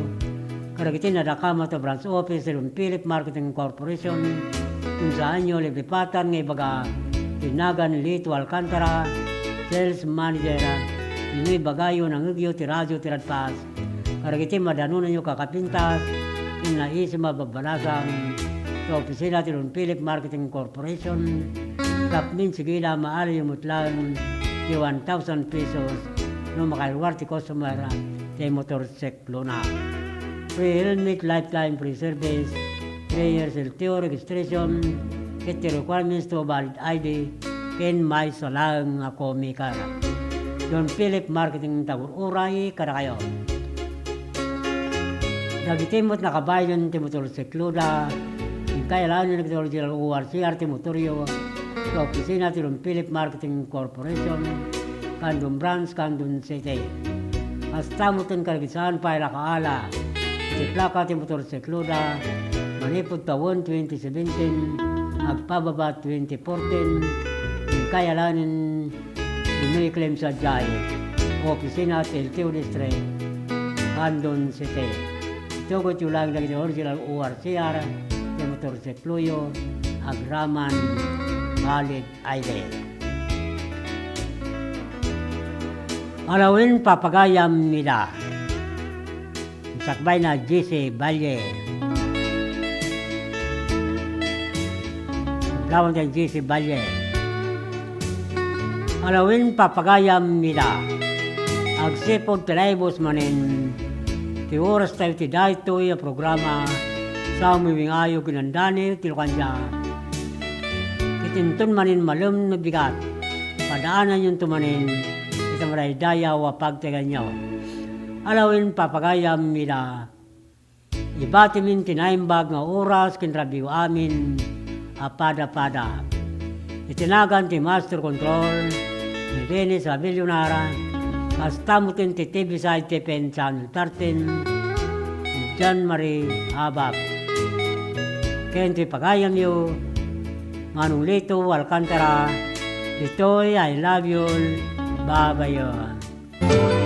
Karagitin na dakama to branch office sa Philip Marketing Corporation kung saan nyo libripatan ng ibaga tinagan dito Alcantara Sales Manager ino'y bagayo ng ugyo ti radyo ti radpas. Karagiti madanunan nyo kakapintas, inaisi mababalasang sa opisina ti Don Philip Marketing Corporation, kapmin sigila maali yung mutlang ti 1,000 pesos no makailwar ti customer ti motorsiklo na. Free helmet, lifetime free service, 3 years LTO registration, kit requirements to valid ID, ken may salang ako mikara. Don Philip Marketing Tagur Uray, kada kayo. Nagitimot nakabayan ti motorsiklo da, kailan yung nagtological ORCR ti motoryo, sa opisina ti Don Philip Marketing Corporation, Candon Branch, Candon City. Hasta mo tin karagisan pa ilakaala, ti plaka ti motorsiklo da, manipod tawon 2017, agpababa 2014, yung kayalanin claim sa Jai, opisina del Teodestre, Andon City. Ito ko tulang lagi original ORCR, yung motor sa Pluyo, Agraman, Balik, Aide. Alawin papagayam nila. Sakbay na GC Balye. Lawan ng GC Balye. Alawin papagayam nila. Agsipod talaybos manin. Ti oras tayo ti dahito yung programa sa umibing ayo kinandani tilukanya. Kitintun manin malam na bigat. Padaanan yung tumanin. Kita maray daya wa pagtagan nyo. Alawin papagayam nila. Ibatimin tinaimbag nga oras kinrabiw amin. Apada-pada. Itinagan ti Master Control ni Dennis Abellonara. Kastamutin ti TV Side TPN Channel 13 ni John Marie Habab. Ken ti pagayam yu Manong Lito Alcantara. Ditoy I love you. Bye-bye.